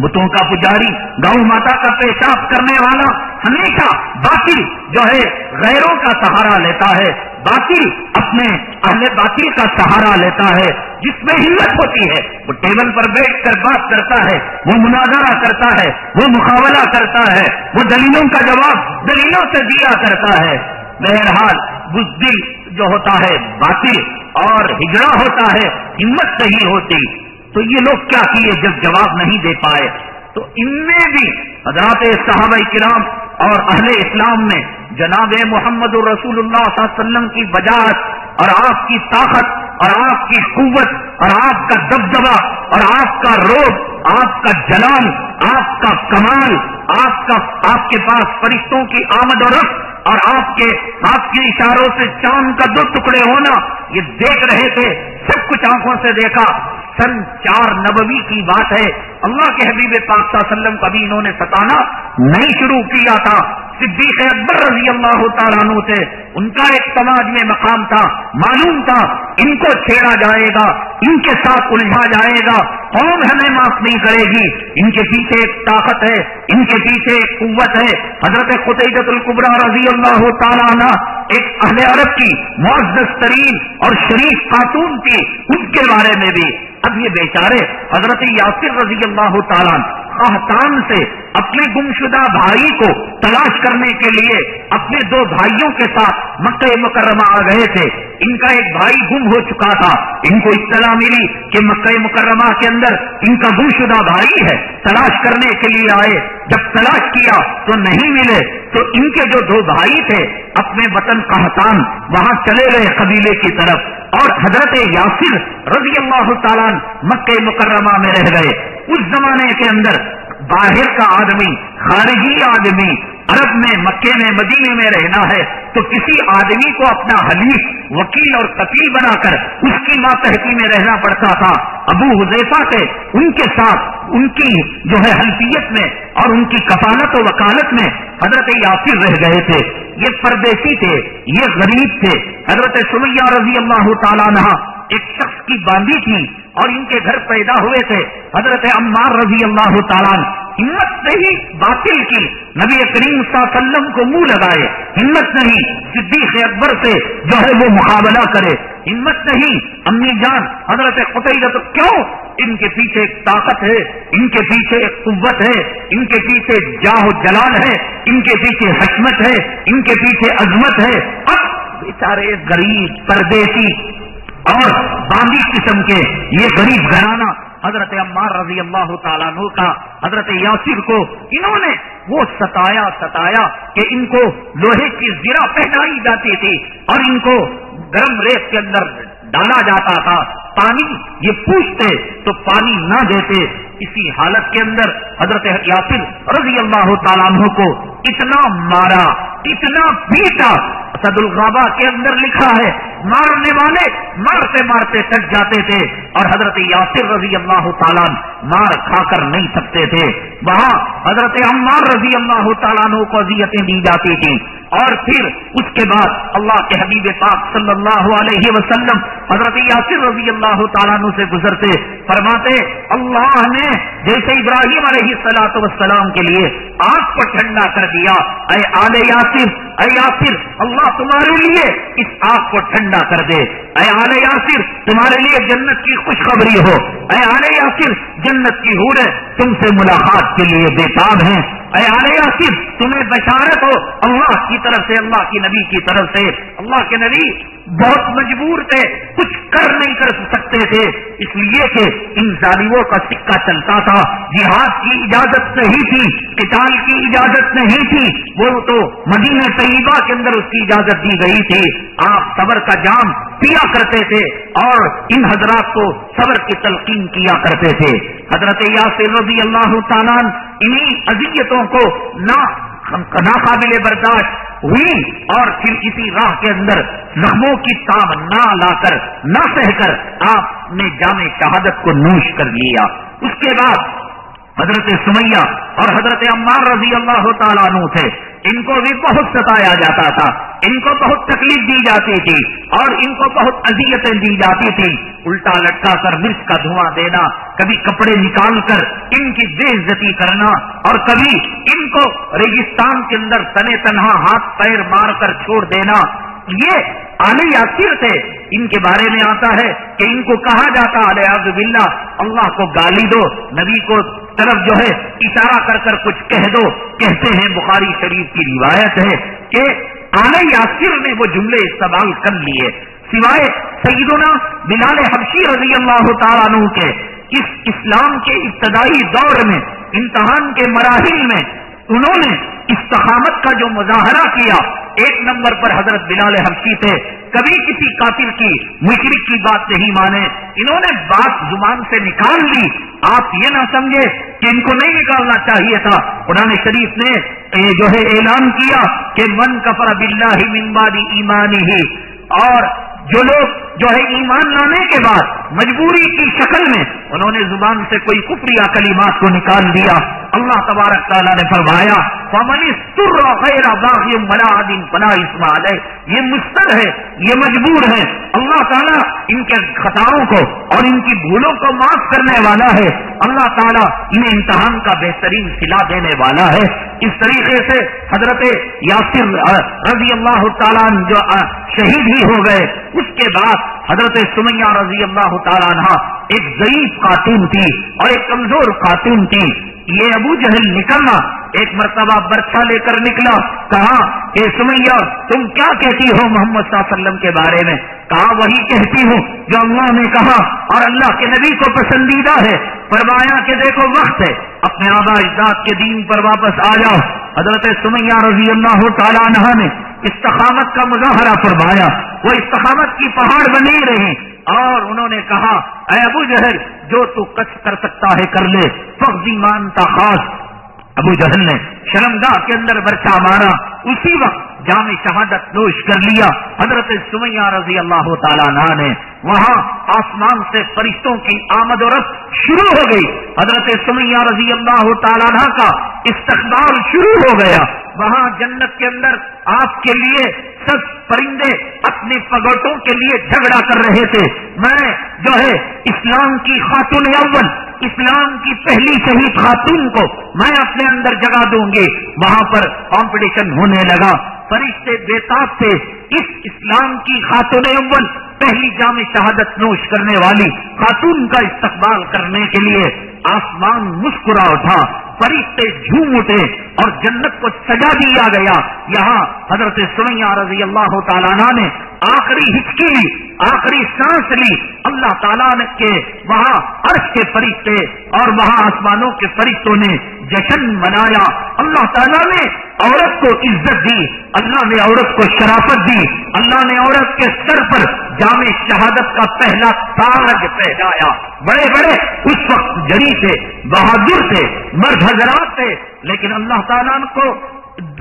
بتوں کا پجاری، گاؤں ماتا کا پیشاب کرنے والا ہمیشہ باطل جو ہے غیروں کا سہارا لیتا ہے، باطل اپنے اہل باطل کا سہارا لیتا ہے۔ جس میں ہمت ہوتی ہے وہ ٹیبل پر بیٹھ کر بات کرتا ہے، وہ مناظرہ کرتا ہے، وہ مقابلہ کرتا ہے، وہ دلیلوں کا جواب دلیلوں سے دیا کرتا ہے۔ بہرحال بزدل جو ہوتا ہے باطل اور ہجڑا ہوتا ہے، ہمت نہیں ہوتی۔ تو یہ لوگ کیا کیے جب جواب نہیں دے پائے؟ تو ان میں بھی حضرات صحابہ کرام اور اہل اسلام نے جناب محمد رسول اللہ صلی اللہ علیہ وسلم کی بجاعت اور آپ کی طاقت اور آپ کی قوت اور آپ کا دبدبا اور آپ کا روب، آپ کا جلال، آپ کا کمال، آپ کے پاس فرشتوں کی آمد و رفت اور آپ کے اشاروں سے چاند کا 2 ٹکڑے ہونا، یہ دیکھ رہے تھے، سب کچھ آنکھوں سے دیکھا۔ سن 4 نبوی کی بات ہے، اللہ کے حبیب پاک صلی اللہ علیہ وسلم کبھی انہوں نے ستانا نہیں شروع کیا تھا۔ صدیق اکبر رضی اللہ تعالیٰ عنہ تھے، ان کا ایک سماج میں مقام تھا، معلوم تھا ان کو چھیڑا جائے گا، ان کے ساتھ الجھا جائے گا، قوم ہمیں معاف نہیں کرے گی۔ ان کے پیچھے ایک طاقت ہے، ان کے پیچھے ایک قوت ہے۔ حضرت قتیبہ الکبریٰ رضی اللہ تعالیٰ عنہ ایک اہل عرب کی معزز ترین اور شریف خاتون تھی، ان کے بارے میں بھی اب یہ بیچارے حضرت یاسر رضی اللہ تعالیٰ قحطان سے اپنے گمشدہ بھائی کو تلاش کرنے کے لیے اپنے 2 بھائیوں کے ساتھ مکہ مکرمہ آ گئے تھے۔ ان کا ایک بھائی گم ہو چکا تھا، ان کو اطلاع ملی کہ مکہ مکرمہ کے اندر ان کا گمشدہ بھائی ہے، تلاش کرنے کے لیے آئے۔ جب تلاش کیا تو نہیں ملے تو ان کے جو 2 بھائی تھے اپنے وطن قحطان وہاں چلے گئے قبیلے کی طرف، اور حضرت یاسر رضی اللہ تعالیٰ مکہ مکرمہ میں رہ گئے۔ اس زمانے کے اندر باہر کا آدمی، خارجی آدمی عرب میں، مکے میں، مدینے میں رہنا ہے تو کسی آدمی کو اپنا حلیف، وکیل اور کفیل بنا کر اس کی ماتحتی میں رہنا پڑتا تھا۔ ابو حذیفہ تھے، ان کے ساتھ ان کی جو ہے حلفیت میں اور ان کی کفالت و وکالت میں حضرت یاسر رہ گئے تھے۔ یہ پردیسی تھے، یہ غریب تھے۔ حضرت سمیہ رضی اللہ تعالیٰ عنہ ایک شخص کی باندھی تھی اور ان کے گھر پیدا ہوئے تھے حضرت عمار رضی اللہ تعالیٰ عنہ۔ ہمت نہیں باطل کی، نبی کریم صلی اللہ علیہ وسلم کو منہ لگائے، ہمت نہیں صدیق اکبر سے جو ہے وہ مقابلہ کرے، ہمت نہیں امی جان حضرت قتیبہ، کیوں؟ ان کے پیچھے ایک طاقت ہے، ان کے پیچھے ایک قوت ہے، ان کے پیچھے جاہ و جلال ہے، ان کے پیچھے حشمت ہے، ان کے پیچھے عظمت ہے۔ اب بیچارے غریب پردیسی اور باندھی قسم کے یہ غریب گھرانہ حضرت عمار رضی اللہ تعالیٰ عنہ کا حضرت یاسر کو انہوں نے وہ ستایا کہ ان کو لوہے کی زرہ پہنائی جاتی تھی اور ان کو گرم ریت کے اندر ڈالا جاتا تھا، پانی یہ پوچھتے تو پانی نہ دیتے۔ اسی حالت کے اندر حضرت یاسر رضی اللہ تعالیٰ عنہ کو اتنا مارا، اتنا پیٹا، اسد الغابہ کے اندر لکھا ہے مارنے والے مارتے مارتے تک جاتے تھے اور حضرت یاسر رضی اللہ تعالیٰ مار کھا کر نہیں سکتے تھے۔ وہاں حضرت عمار رضی اللہ تعالیٰ عنہ کو اذیتیں دی جاتی تھی، اور پھر اس کے بعد اللہ کے حبیب پاک صلی اللہ علیہ وسلم حضرت یاسر رضی اللہ تعالیٰ عنہ سے گزرتے فرماتے اللہ نے جیسے ابراہیم علیہ السلام کے لیے آگ کو ٹھنڈا کر دیا، اے آل یاسر، اے یاسر اللہ تمہارے لیے اس آگ کو ٹھنڈا کر دے، اے آل یاسر تمہارے لیے جنت کی خوشخبری ہو، اے آل یاسر جنت کی حوریں تم سے ملاقات کے لیے بےتاب ہیں، اے آل یاسر تمہیں بشارت ہو اللہ کی طرف سے، اللہ کی نبی کی طرف سے۔ اللہ کے نبی بہت مجبور تھے، کچھ کر نہیں کر سکتے تھے، اس لیے کہ ان ظالموں کا سکہ چلتا تھا، جہاد کی اجازت نہیں تھی، قتال کی اجازت نہیں تھی، وہ تو مدینہ طیبہ کے اندر اس کی اجازت دی گئی تھی۔ آپ صبر کا جام پیا کرتے تھے اور ان حضرات کو صبر کی تلقین کیا کرتے تھے۔ حضرت یاسر رضی اللہ تعالیٰ انہی اذیتوں کو ناقابل برداشت ہوئی اور پھر اسی راہ کے اندر زخموں کی تاب نہ لا کر، نہ سہ کر آپ نے جام شہادت کو نوش کر لیا۔ اس کے بعد حضرت سمیہ اور حضرت عمار رضی اللہ تعالیٰ عنہ تھے، ان کو بھی بہت ستایا جاتا تھا، ان کو بہت تکلیف دی جاتی تھی اور ان کو بہت اذیتیں دی جاتی تھی، الٹا لٹکا کر مرچ کا دھواں دینا، کبھی کپڑے نکال کر ان کی بے عزتی کرنا اور کبھی ان کو ریگستان کے اندر تنے تنہا ہاتھ پیر مار کر چھوڑ دینا۔ یہ آل یاسر تھے، ان کے بارے میں آتا ہے کہ ان کو کہا جاتا الیاذ باللہ اللہ کو گالی دو، نبی کو طرف جو ہے اشارہ کر کر کچھ کہہ دو۔ کہتے ہیں بخاری شریف کی روایت ہے کہ آل یاسر نے وہ جملے استعمال کر لیے، سوائے سیدنا بلال حبشی رضی اللہ تعالیٰ عنہ کے اس اسلام کے ابتدائی دور میں، امتحان کے مراحل میں انہوں نے استقامت کا جو مظاہرہ کیا، ایک نمبر پر حضرت بلال حبشی تھے، کبھی کسی کافر کی مشرک کی بات نہیں مانے، انہوں نے بات زبان سے نکال لی۔ آپ یہ نہ سمجھے کہ ان کو نہیں نکالنا چاہیے تھا، قرآن شریف نے جو ہے اعلان کیا کہ من کفر باللہ من بعد ایمانہ، اور جو لوگ جو ہے ایمان لانے کے بعد مجبوری کی شکل میں انہوں نے زبان سے کوئی کفریہ کلمات کو نکال دیا، اللہ تبارک تعالیٰ نے فرمایا فَمَنِ اسْتُرَّ غَيْرَ بَاغٍ وَلَا عَادٍ فَلَا إِثْمَ عَلَيْهِ، یہ مستر ہے، یہ مجبور ہے، اللہ تعالیٰ ان کے خطاؤں کو اور ان کی بھولوں کو معاف کرنے والا ہے، اللہ تعالیٰ انہیں امتحان کا بہترین صلہ دینے والا ہے۔ اس طریقے سے حضرت یاسر رضی اللہ تعالیٰ جو شہید ہی ہو گئے، اس کے بعد حضرت سمیہ رضی اللہ تعالیٰ عنہ ایک ضعیف خاتون تھی اور ایک کمزور خاتون تھی۔ یہ ابو جہل نکلنا، ایک مرتبہ برچھا لے کر نکلا، کہا کہ سمیہ تم کیا کہتی ہو محمد صلی اللہ علیہ وسلم کے بارے میں؟ کہا وہی کہتی ہوں جو اللہ نے کہا اور اللہ کے نبی کو پسندیدہ ہے۔ فرمایا کہ دیکھو وقت ہے، اپنے آبا اجداد کے دین پر واپس آ جاؤ۔ حضرت سمیہ رضی اللہ تعالیٰ عنہ نے استقامت کا مظاہرہ فرمایا، وہ استقامت کی پہاڑ بنی رہی اور انہوں نے کہا اے ابو جہل جو تو کر سکتا ہے کر لے، فخذی مانتا خاص۔ ابو جہل نے شرمگاہ کے اندر برچا مارا، اسی وقت جام شہادت نوش کر لیا۔ حضرت سمیہ رضی اللہ تعالیٰ عنہ نے وہاں آسمان سے فرشتوں کی آمد و رفت شروع ہو گئی، حضرت سمیہ رضی اللہ تعالیٰ عنہ کا استقبال شروع ہو گیا۔ وہاں جنت کے اندر آپ کے لیے سب پرندے اپنے پگوٹوں کے لیے جھگڑا کر رہے تھے، میں جو ہے اسلام کی خاتون اول، اسلام کی پہلی شہید خاتون کو میں اپنے اندر جگہ دوں گی۔ وہاں پر کمپٹیشن ہونے لگا، فرشتے بےتاب تھے اس اسلام کی خاتون اول، پہلی جام شہادت نوش کرنے والی خاتون کا استقبال کرنے کے لیے آسمان مسکرا اٹھا، فرشتے جھوم اٹھے اور جنت کو سجا دیا گیا۔ یہاں حضرت سمیہ رضی اللہ تعالیٰ عنہ نے آخری ہچکی لی، آخری سانس لی، اللہ تعالیٰ نے کے وہاں عرش کے فرشتے اور وہاں آسمانوں کے فرشتوں نے جشن منایا۔ اللہ تعالیٰ نے عورت کو عزت دی، اللہ نے عورت کو شرافت دی، اللہ نے عورت کے سر پر جام شہادت کا پہلا تاج پہنایا۔ بڑے بڑے اس وقت جری تھے، بہادر تھے، مرد حضرات تھے، لیکن اللہ تعالیٰ کو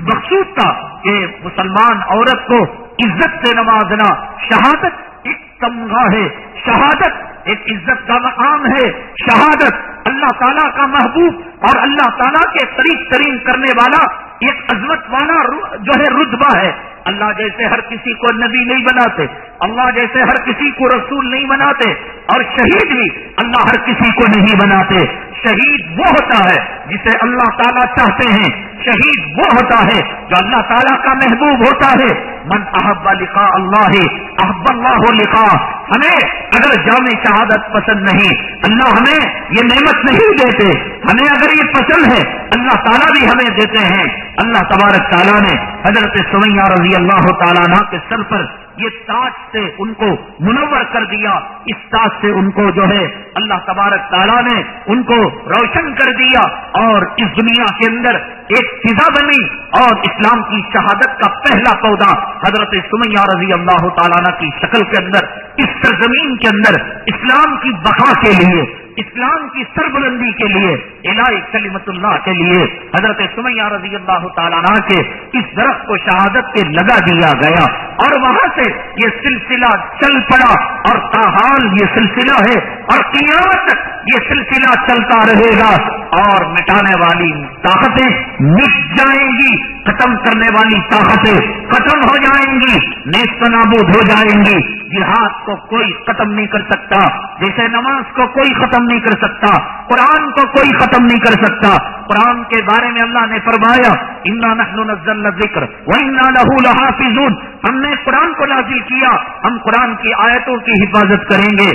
مقصود تھا کہ مسلمان عورت کو عزت سے نوازنا۔ شہادت ایک تمغہ ہے، شہادت ایک عزت کا مقام ہے، شہادت اللہ تعالیٰ کا محبوب اور اللہ تعالیٰ کے قریب ترین کرنے والا ایک عظمت والا جو ہے رتبہ ہے. اللہ جیسے ہر کسی کو نبی نہیں بناتے, اللہ جیسے ہر کسی کو رسول نہیں بناتے, اور شہید بھی اللہ ہر کسی کو نہیں بناتے. شہید وہ ہوتا ہے جسے اللہ تعالیٰ چاہتے ہیں, شہید وہ ہوتا ہے جو اللہ تعالیٰ کا محبوب ہوتا ہے. من احب لقاء اللہ احب اللہ لقاء. ہمیں اگر جامع شہادت پسند نہیں, اللہ ہمیں یہ نعمت نہیں دیتے, ہمیں اگر یہ پسند ہے اللہ تعالیٰ بھی ہمیں دیتے ہیں. اللہ تبارک تعالیٰ نے حضرت سمیہ رضی اللہ تعالیٰ عنہ کے سر پر یہ تاج سے ان کو منور کر دیا. اس تاج سے ان کو جو ہے اللہ تبارک تعالیٰ نے ان کو روشن کر دیا, اور اس دنیا کے اندر ایک فضا بنی, اور اسلام کی شہادت کا پہلا پودا حضرت سمیہ رضی اللہ تعالیٰ عنہ کی شکل کے اندر, اس سرزمین کے اندر اسلام کی بقا کے لیے, اسلام کی سربلندی کے لیے, الہی کلمت اللہ کے لیے حضرت سمیہ رضی اللہ تعالیٰ عنہ کے اس درخت کو شہادت پہ لگا دیا گیا, اور وہاں سے یہ سلسلہ چل پڑا, اور تاحال یہ سلسلہ ہے, اور قیامت تک یہ سلسلہ چلتا رہے گا. اور مٹانے والی طاقتیں مٹ جائیں گی, ختم کرنے والی طاقتیں ختم ہو جائیں گی, نیست نابود ہو جائیں گی. جہاد کو کوئی ختم نہیں کر سکتا, جیسے نماز کو کوئی ختم نہیں کر سکتا, قرآن کو کوئی ختم نہیں کر سکتا. قرآن کے بارے میں اللہ نے فرمایا انا نحن نزلنا الذکر وانا لہ لحافظون. ہم نے قرآن کو نازل کیا, ہم قرآن کی آیتوں کی حفاظت کریں گے.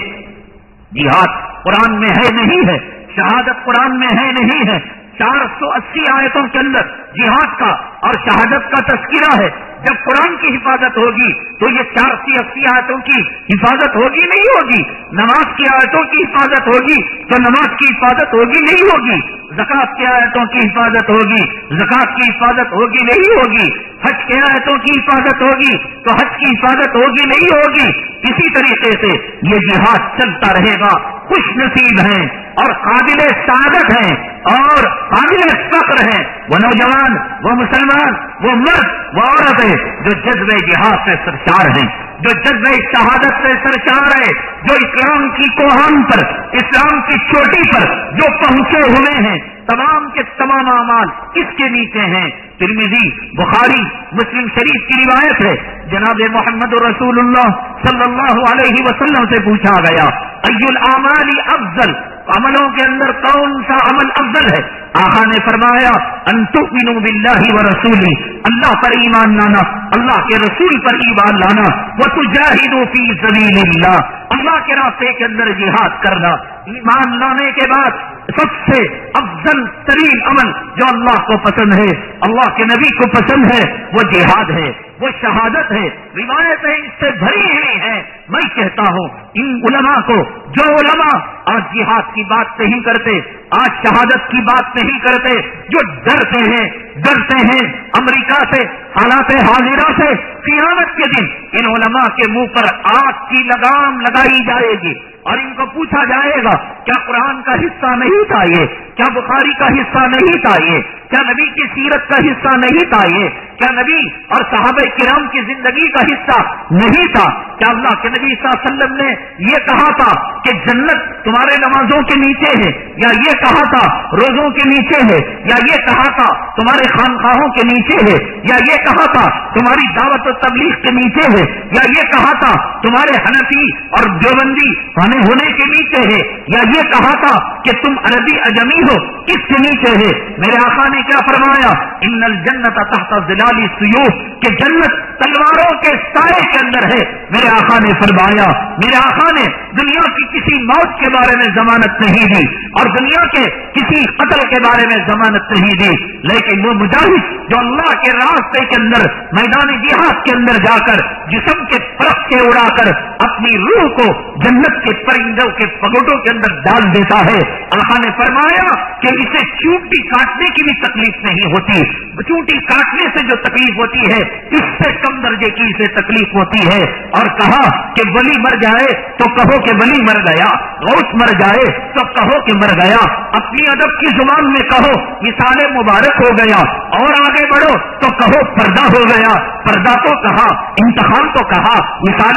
جہاد قرآن میں ہے نہیں ہے, شہادت قرآن میں ہے نہیں ہے. 480 آیتوں کے اندر جہاد کا اور شہادت کا تذکرہ ہے. جب قرآن کی حفاظت ہوگی تو یہ 480 آیتوں کی حفاظت ہوگی نہیں ہوگی. نماز کی آیتوں کی حفاظت ہوگی تو نماز کی حفاظت ہوگی نہیں ہوگی. زکات کی آیتوں کی حفاظت ہوگی, زکات کی حفاظت ہوگی نہیں ہوگی. حج کی آیتوں کی حفاظت ہوگی تو حج کی حفاظت ہوگی نہیں ہوگی. اسی طریقے سے یہ جہاد چلتا رہے گا. خوش نصیب ہیں اور قابل سعادت ہیں اور قابل فخر ہیں وہ نوجوان, وہ مسلمان, وہ مرد, وہ عورتیں جو جذبہ جہاد سے سرشار ہیں, جو جذبہ شہادت سے سرشار ہے, جو اسلام کی کوہان پر, اسلام کی چوٹی پر جو پہنچے ہوئے ہیں. تمام کے تمام اعمال کس کے نیچے ہیں؟ ترمذی, بخاری, مسلم شریف کی روایت ہے. جناب محمد رسول اللہ صلی اللہ علیہ وسلم سے پوچھا گیا ای الاعمال افضل, عملوں کے اندر کون سا عمل افضل ہے؟ آقا نے فرمایا ان تؤمنوا باللہ ورسولہ, اللہ پر ایمان لانا, اللہ کے رسول پر ایمان لانا, وتجاہدوا فی سبیل اللہ, اللہ کے راستے کے اندر جہاد کرنا. ایمان لانے کے بعد سب سے افضل ترین عمل جو اللہ کو پسند ہے, اللہ کے نبی کو پسند ہے, وہ جہاد ہے, وہ شہادت ہے. روایتیں اس سے بھری ہوئی ہیں. میں کہتا ہوں ان علماء کو, جو علماء آج جہاد کی بات نہیں کرتے, آج شہادت کی بات نہیں کرتے, جو ڈرتے ہیں امریکہ سے, حالات حاضرہ سے, قیامت کے دن ان علماء کے منہ پر آگ کی لگام لگائی جائے گی اور ان کو پوچھا جائے گا کیا قرآن کا حصہ نہیں تھا یہ, کیا بخاری کا حصہ نہیں تھا یہ, کیا نبی کی سیرت کا حصہ نہیں تھا یہ, کیا نبی اور صحابہ کرام کی زندگی کا حصہ نہیں تھا, کیا اللہ کے نبی صلی اللہ علیہ وسلم نے یہ کہا تھا کہ جنت تمہارے نمازوں کے نیچے ہے, یا یہ کہا تھا روزوں کے نیچے ہے, یا یہ کہا تھا تمہارے خانقاہوں کے نیچے ہے, یا یہ کہا تھا تمہاری دعوت و تبلیغ کے نیچے ہے, یا یہ کہا تھا تمہارے حنفی اور دیوبندی ہونے کے نیچے ہے, یا یہ کہا تھا کہ تم عربی اجمی ہو, کس کے نیچے ہے؟ میرے آقا نے کیا فرمایا ان الجنت تحت ظلال السیوف, کہ جنت تلواروں کے سائے کے اندر ہے. میرے آقا نے فرمایا, میرے آقا نے دنیا کی کسی موت کے بارے میں ضمانت نہیں دی اور دنیا کے کسی قتل کے بارے میں ضمانت نہیں دی, لیکن وہ مجاہد جو اللہ کے راستے کے اندر میدان جہاد کے اندر جا کر جسم کے پرخے اڑا کر اپنی روح کو جنت کے پرندوں کے پگوٹوں کے اندر ڈال دیتا ہے, آقا نے فرمایا کہ اسے چونٹی کاٹنے کی بھی تکلیف نہیں ہوتی. چونٹی کاٹنے سے جو تکلیف ہوتی ہے اس سے کم درجے کی اسے تکلیف ہوتی ہے. اور کہا کہ ولی مر جائے تو کہو کہ ولی مر گیا, غوث مر جائے تو کہو کہ مر گیا. اپنی ادب کی زبان میں کہو مثال مبارک ہو گیا, اور آگے بڑھو تو کہو پردہ ہو گیا. پردہ تو کہا, انتخاب تو کہا, مثال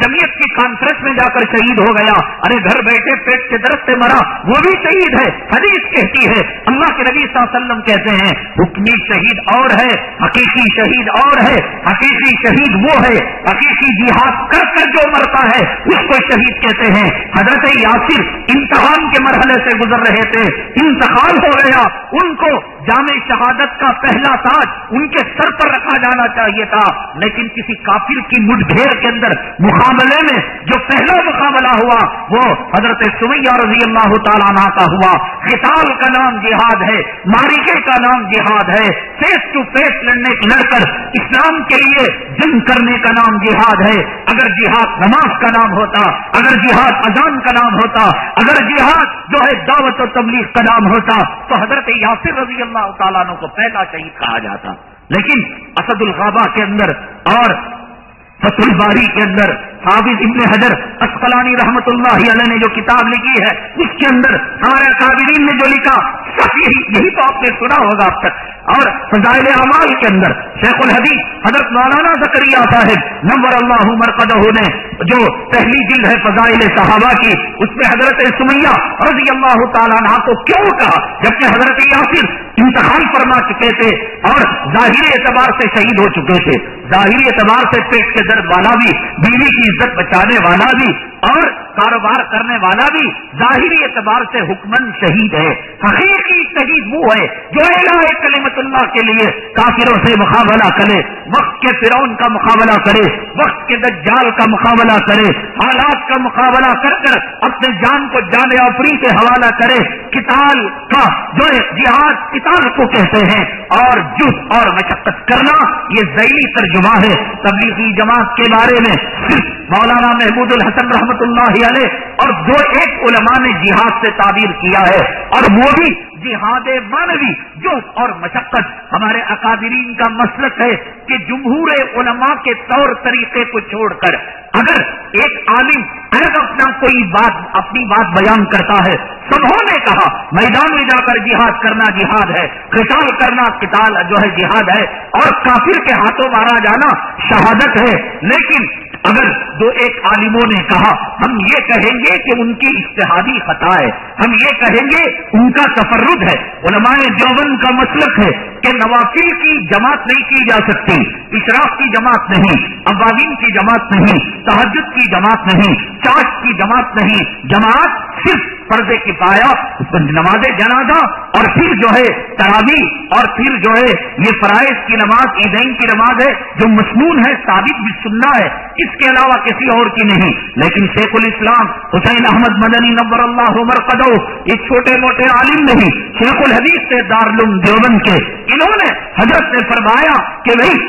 جمعیت کی کانفرنس میں جا کر شہید ہو گیا, ارے گھر بیٹھے پیٹ کے درد سے مرا وہ بھی شہید ہے. حدیث کہتی ہے, اللہ کے نبی صلی اللہ علیہ وسلم کہتے ہیں حکمی شہید اور ہے, حقیقی شہید اور ہے. حقیقی شہید وہ ہے حقیقی جہاد کر کر جو مرتا ہے اس کو شہید کہتے ہیں. حضرت یاسر امتحان کے مرحلے سے گزر رہے تھے, انتقال ہو گیا, ان کو جامع شہادت کا پہلا تاج ان کے سر پر رکھا جانا چاہیے تھا, لیکن کسی کافر کی مٹھ بھیڑ کے اندر مقابلے میں جو پہلا مقابلہ ہوا وہ حضرت سمیہ رضی اللہ تعالیٰ عنہ کا ہوا. قتال کا نام جہاد ہے, معرکے کا نام جہاد ہے, فیس ٹو فیس لڑ کر اسلام کے لیے جنگ کرنے کا نام جہاد ہے. اگر جہاد نماز کا نام ہوتا, اگر جہاد اذان کا نام ہوتا, اگر جہاد جو ہے دعوت و تبلیغ کا نام ہوتا تو حضرت یاسر رضی اللہ تعالیٰ عنہ کو پہلا شہید کہا جاتا. لیکن اسد الغابہ کے اندر اور فتح الباری کے اندر حافظ ابن حجر اسقلانی رحمت اللہ علیہ نے جو کتاب لکھی ہے اس کے اندر ہمارے اکابرین نے جو لکھا یہی تو آپ نے سنا ہوگا اب تک. اور فضائل اعمال کے اندر شیخ الحدیث حضرت مولانا زکریا صاحب نور اللہ مرقدہ نے جو پہلی جلد ہے فضائل صحابہ کی, اس میں حضرت سمیہ رضی اللہ تعالیٰ عنہ کو کیوں کہا جبکہ حضرت یاسر انتقال فرما چکے تھے اور ظاہری اعتبار سے شہید ہو چکے تھے, ظاہری اعتبار سے پیٹ کے درد والا بھی, بیوی کی عزت بچانے والا بھی اور کاروبار کرنے والا بھی ظاہری اعتبار سے حکمن شہید ہے. حقیقی شہید وہ ہے جو اعلیٰ کلمت اللہ کے لیے کافروں سے مقابلہ کرے, وقت کے فرعون کا مقابلہ کرے, وقت کے دجال کا مقابلہ کرے, حالات کا مقابلہ کر کر اپنے جان کو جان آفری سے حوالہ کرے. قتال کا جو ہے جہاد قتال کو کہتے ہیں اور جہد اور مشقت کرنا یہ ذیلی ترجمہ ہے. تبلیغی جماعت کے بارے میں صرف مولانا محمود الحسن رحمت اللہ علیہ اور دو ایک علماء نے جہاد سے تعبیر کیا ہے, اور وہ بھی جہاد معنوی جہد اور مشقت. ہمارے اکابرین کا مسلک ہے کہ جمہور علماء کے طور طریقے کو چھوڑ کر اگر ایک عالم اگر اپنی بات بیان کرتا ہے, سبوں نے کہا میدان میں جا کر جہاد کرنا جہاد ہے, قتال کرنا قتال جو ہے جہاد ہے, اور کافر کے ہاتھوں مارا جانا شہادت ہے. لیکن اگر دو ایک عالموں نے کہا ہم یہ کہیں گے کہ ان کی اجتہادی خطا ہے, ہم یہ کہیں گے ان کا تفرد ہے. علماء دیوبند کا مسلک ہے کہ نوافل کی جماعت نہیں کی جا سکتی, اشراق کی جماعت نہیں, اوابین کی جماعت نہیں, تہجد کی جماعت نہیں, چاش کی جماعت نہیں. جماعت صرف فرض کفایہ نماز جنازہ اور پھر جو ہے تراویح اور پھر جو ہے یہ فرائض کی نماز عیدین کی نماز ہے جو مسنون ہے, ثابت بھی سننا ہے, اس کے علاوہ کسی اور کی نہیں. لیکن شیخ الاسلام حسین احمد مدنی نور اللہ مرقدہ ایک چھوٹے موٹے عالم نہیں, شیخ الحدیث سے دارالعلوم دیوبند کے, انہوں نے حضرت نے فرمایا کہ بھائی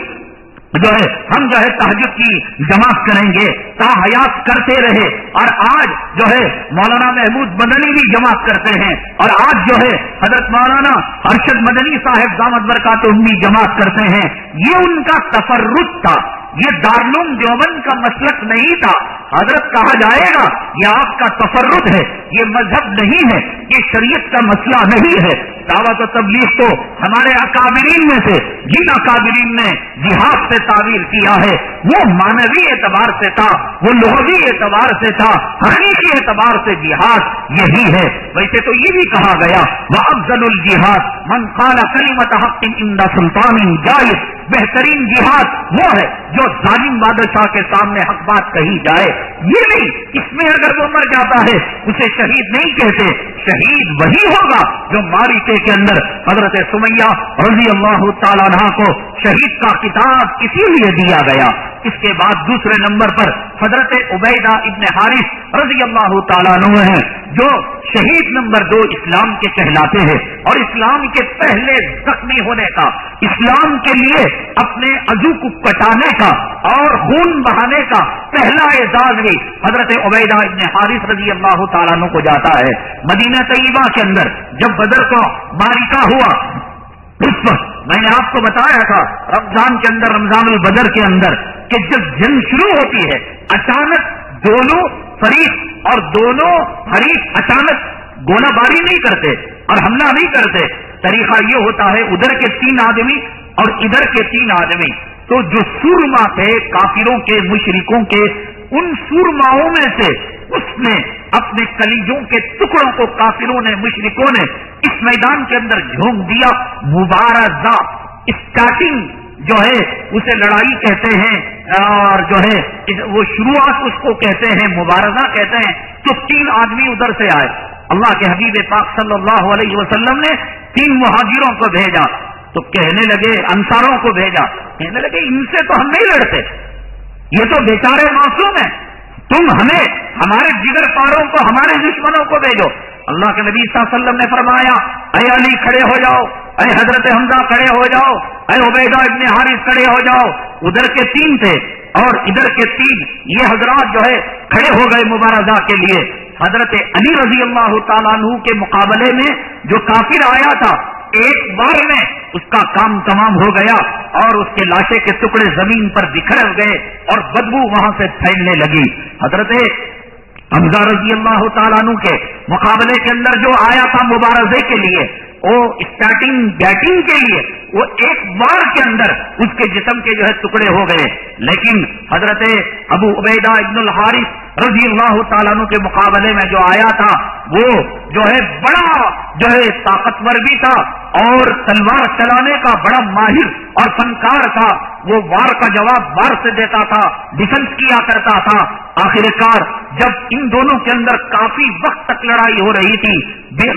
جو ہے ہم جو ہے تہجد کی جماعت کریں گے, تا حیات کرتے رہے. اور آج جو ہے مولانا محمود مدنی بھی جماعت کرتے ہیں, اور آج جو ہے حضرت مولانا ارشد مدنی صاحب دامت برکاتہ بھی جماعت کرتے ہیں. یہ ان کا تفرد تھا, یہ دارالعلوم دیوبند کا مسلک نہیں تھا. حضرت کہا جائے گا یہ آپ کا تفرد ہے, یہ مذہب نہیں ہے, یہ شریعت کا مسئلہ نہیں ہے. دعوت و تبلیغ تو ہمارے اکابرین میں سے جن اکابرین نے جہاد سے تعبیر کیا ہے وہ معنوی اعتبار سے تھا, وہ لغوی اعتبار سے تھا, حقیقی اعتبار سے جہاد یہی ہے. ویسے تو یہ بھی کہا گیا وَأَفْضَلُ الْجِهَادِ مَنْ قَالَ كَلِمَةَ حَقٍّ عِنْدَ سُلْطَانٍ جَائِرٍ. بہترین جہاد وہ ہے جو ظالم بادشاہ کے سامنے حق بات کہی جائے. یہ نہیں اس میں اگر وہ مر جاتا ہے اسے شہید نہیں کہتے, شہید وہی ہوگا جو معرکے کے اندر حضرت سمیہ رضی اللہ تعالیٰ عنہ کو شہید کا خطاب اسی لیے دیا گیا. اس کے بعد دوسرے نمبر پر حضرت عبیدہ ابن حارث رضی اللہ تعالیٰ عنہ ہیں جو شہید نمبر 2 اسلام کے کہلاتے ہیں, اور اسلام کے پہلے زخمی ہونے کا, اسلام کے لیے اپنے عضو کو کٹانے کا اور خون بہانے کا پہلا اعزاز بھی حضرت عبیدہ ابن حارث رضی اللہ تعالیٰ عنہ کو جاتا ہے. مدینہ طیبہ کے اندر جب بدر کا معرکہ ہوا اس وقت میں نے آپ کو بتایا تھا رمضان کے اندر, رمضان البدر کے اندر, کہ جب جنگ شروع ہوتی ہے اچانک دونوں فریق اور دونوں حریف اچانک گولہ باری نہیں کرتے اور حملہ نہیں کرتے. طریقہ یہ ہوتا ہے ادھر کے 3 آدمی اور ادھر کے 3 آدمی, تو جو سورما تھے کافروں کے مشرکوں کے، ان سورماؤں میں سے اس نے اپنے کلیجوں کے ٹکڑوں کو کافروں نے مشرکوں نے اس میدان کے اندر جھونک دیا. مبارزہ اسٹارٹنگ جو ہے اسے لڑائی کہتے ہیں، اور جو ہے وہ شروعات اس کو کہتے ہیں مبارزہ کہتے ہیں. تو 3 آدمی ادھر سے آئے. اللہ کے حبیب پاک صلی اللہ علیہ وسلم نے 3 مہاجروں کو بھیجا. تو کہنے لگے، انصاروں کو بھیجا، کہنے لگے ان سے تو ہم نہیں لڑتے، یہ تو بیچارے معصوم ہیں، تم ہمیں ہمارے جگر پاروں کو ہمارے دشمنوں کو بھیجو. اللہ کے نبی صلی اللہ علیہ وسلم نے فرمایا، اے علی کھڑے ہو جاؤ، اے حضرت حمزہ کھڑے ہو جاؤ، اے عبیدہ ابن حارث کھڑے ہو جاؤ. ادھر کے 3 تھے اور ادھر کے 3 یہ حضرات جو ہے کھڑے ہو گئے مبارزہ کے لیے. حضرت علی رضی اللہ تعالیٰ عنہ کے مقابلے میں جو کافر آیا تھا، ایک بار میں اس کا کام تمام ہو گیا اور اس کے لاشے کے ٹکڑے زمین پر بکھر گئے اور بدبو وہاں سے پھیلنے لگی. حضرت حمزہ رضی اللہ تعالیٰ عنہ کے مقابلے کے اندر جو آیا تھا مبارزے کے لیے، وہ اسٹارٹنگ بیٹنگ کے لیے، وہ ایک بار کے اندر اس کے جسم کے جو ہے ٹکڑے ہو گئے. لیکن حضرت ابو عبیدہ ابن الحارث رضی اللہ تعالیٰ عنہ کے مقابلے میں جو آیا تھا، وہ جو ہے بڑا جو ہے طاقتور بھی تھا اور تلوار چلانے کا بڑا ماہر اور فنکار تھا. وہ وار کا جواب وار سے دیتا تھا، ڈیفنس کیا کرتا تھا. آخر کار جب ان دونوں کے اندر کافی وقت تک لڑائی ہو رہی تھی،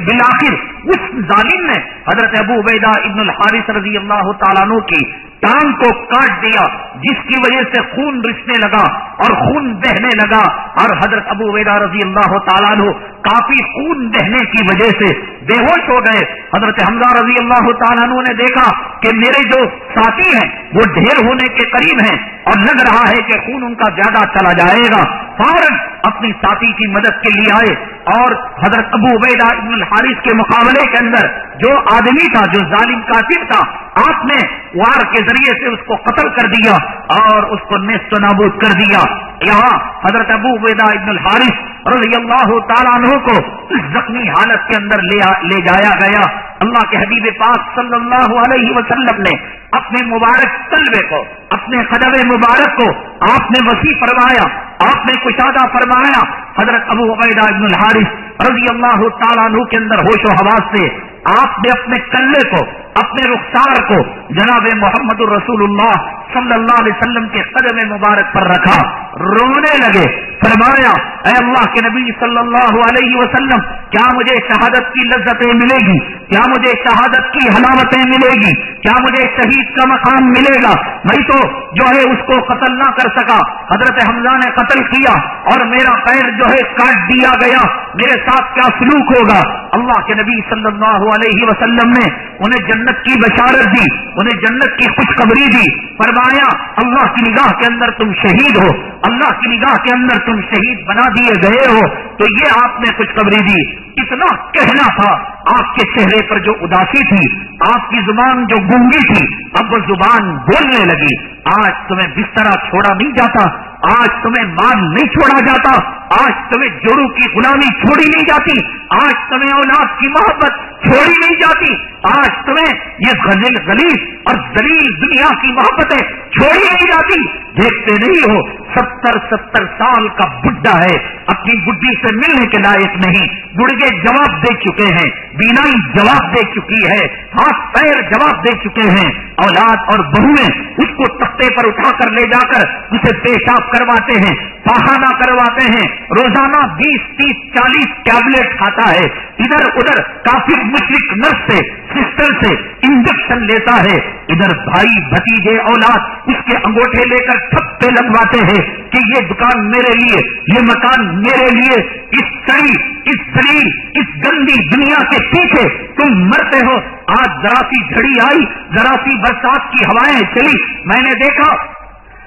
بالآخر اس ظالم نے حضرت ابو عبیدہ ابن الحارث رضی اللہ تعالیٰ عنہ کی ٹانگ کو کاٹ دیا، جس کی وجہ سے خون رسنے لگا اور خون بہنے لگا. اور حضرت ابو عبیدہ رضی اللہ تعالیٰ عنہ کافی خون بہنے کی وجہ سے بے ہوش ہو گئے. حضرت حمزہ رضی اللہ تعالیٰ عنہ نے دیکھا کہ میرے جو ساتھی ہیں وہ ڈھیر ہونے کے قریب ہیں اور لگ رہا ہے کہ خون ان کا زیادہ چلا جائے گا. فوراً اپنی ساتھی کی مدد کے لیے آئے اور حضرت ابو عبیدہ ابن الحارث کے مقابلے کے اندر جو آدمی تھا، جو ظالم کافر تھا، آپ نے وار کے ذریعے سے اس کو قتل کر دیا اور اس کو نیست و نابود کر دیا. یہاں حضرت ابو عبیدہ ابن الحارث رضی اللہ تعالیٰ عنہ کو اس زخمی حالت کے اندر لے جایا گیا. اللہ کے حبیب پاک صلی اللہ علیہ وسلم نے اپنے مبارک تلوے کو، اپنے قدم مبارک کو آپ نے وسیع فرمایا، آپ نے کشادہ فرمایا. حضرت ابو عبیدہ ابن الحارث رضی اللہ تعالیٰ عنہ کے اندر ہوش و حواس سے آپ نے اپنے کلے کو، اپنے رخسار کو جناب محمد الرسول اللہ صلی اللہ علیہ وسلم کے قدم مبارک پر رکھا، رونے لگے. فرمایا، اے اللہ کے نبی صلی اللہ علیہ وسلم، کیا مجھے شہادت کی لذتیں ملے گی؟ کیا مجھے شہادت کی حلاوتیں ملے گی؟ کیا مجھے شہید کا مقام ملے گا؟ میں تو جو ہے اس کو قتل نہ کر سکا، حضرت حمزہ نے قتل کیا اور میرا پیر جو ہے کاٹ دیا گیا، میرے ساتھ کیا سلوک ہوگا؟ اللہ کے نبی صلی اللہ علیہ وسلم نے انہیں جنت کی بشارت دی، انہیں جنت کی خوشخبری دی. فرمایا، اللہ کی نگاہ کے اندر تم شہید ہو، اللہ کی نگاہ کے اندر تم شہید بنا دیے گئے ہو. تو یہ آپ نے خوشخبری دی. اتنا کہنا تھا، آپ کے چہرے پر جو اداسی تھی، آپ کی زبان جو گونگی تھی، اب وہ زبان بولنے لگی. آج تمہیں بستر چھوڑا نہیں جاتا، آج تمہیں مال نہیں چھوڑا جاتا، آج تمہیں جوڑوں کی غلامی چھوڑی نہیں جاتی، آج تمہیں اولاد کی محبت چھوڑی نہیں جاتی، آج تمہیں یہ غلیظ اور ذلیل دنیا کی محبتیں چھوڑی نہیں جاتی. دیکھتے نہیں ہو 70 سال کا بڈھا ہے، اپنی بڈھی سے ملنے کے لائق نہیں، گڑگے جواب دے چکے ہیں، بینائی جواب دے چکی ہے، ہاتھ پیر جواب دے چکے ہیں. اولاد اور بہویں اس کو تختے پر اٹھا کر لے جا کر اسے پیشاب کرواتے ہیں، پاخانہ کرواتے ہیں، روزانہ 20-30-40 ٹیبلٹ کھاتا ہے، ادھر ادھر کافی مشرک نرس سے، سسٹر سے انجیکشن لیتا ہے، ادھر بھائی بھتیجے اولاد اس کے انگوٹھے لے کر تھپے لگواتے ہیں کہ یہ دکان میرے لیے، یہ مکان میرے لیے. اس سڑی، اس ذلیل، اس گندی دنیا کے پیچھے تم مرتے ہو. آج ذرا سی جھڑی آئی، ذرا سی برسات کی ہوائیں چلی، میں نے دیکھا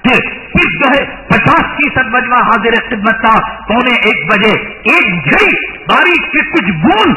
کہ صرف جو ہے 50% مجمع حاضر خدمت تھا. 1:15 ایک جھڑی بارش کی کچھ بوند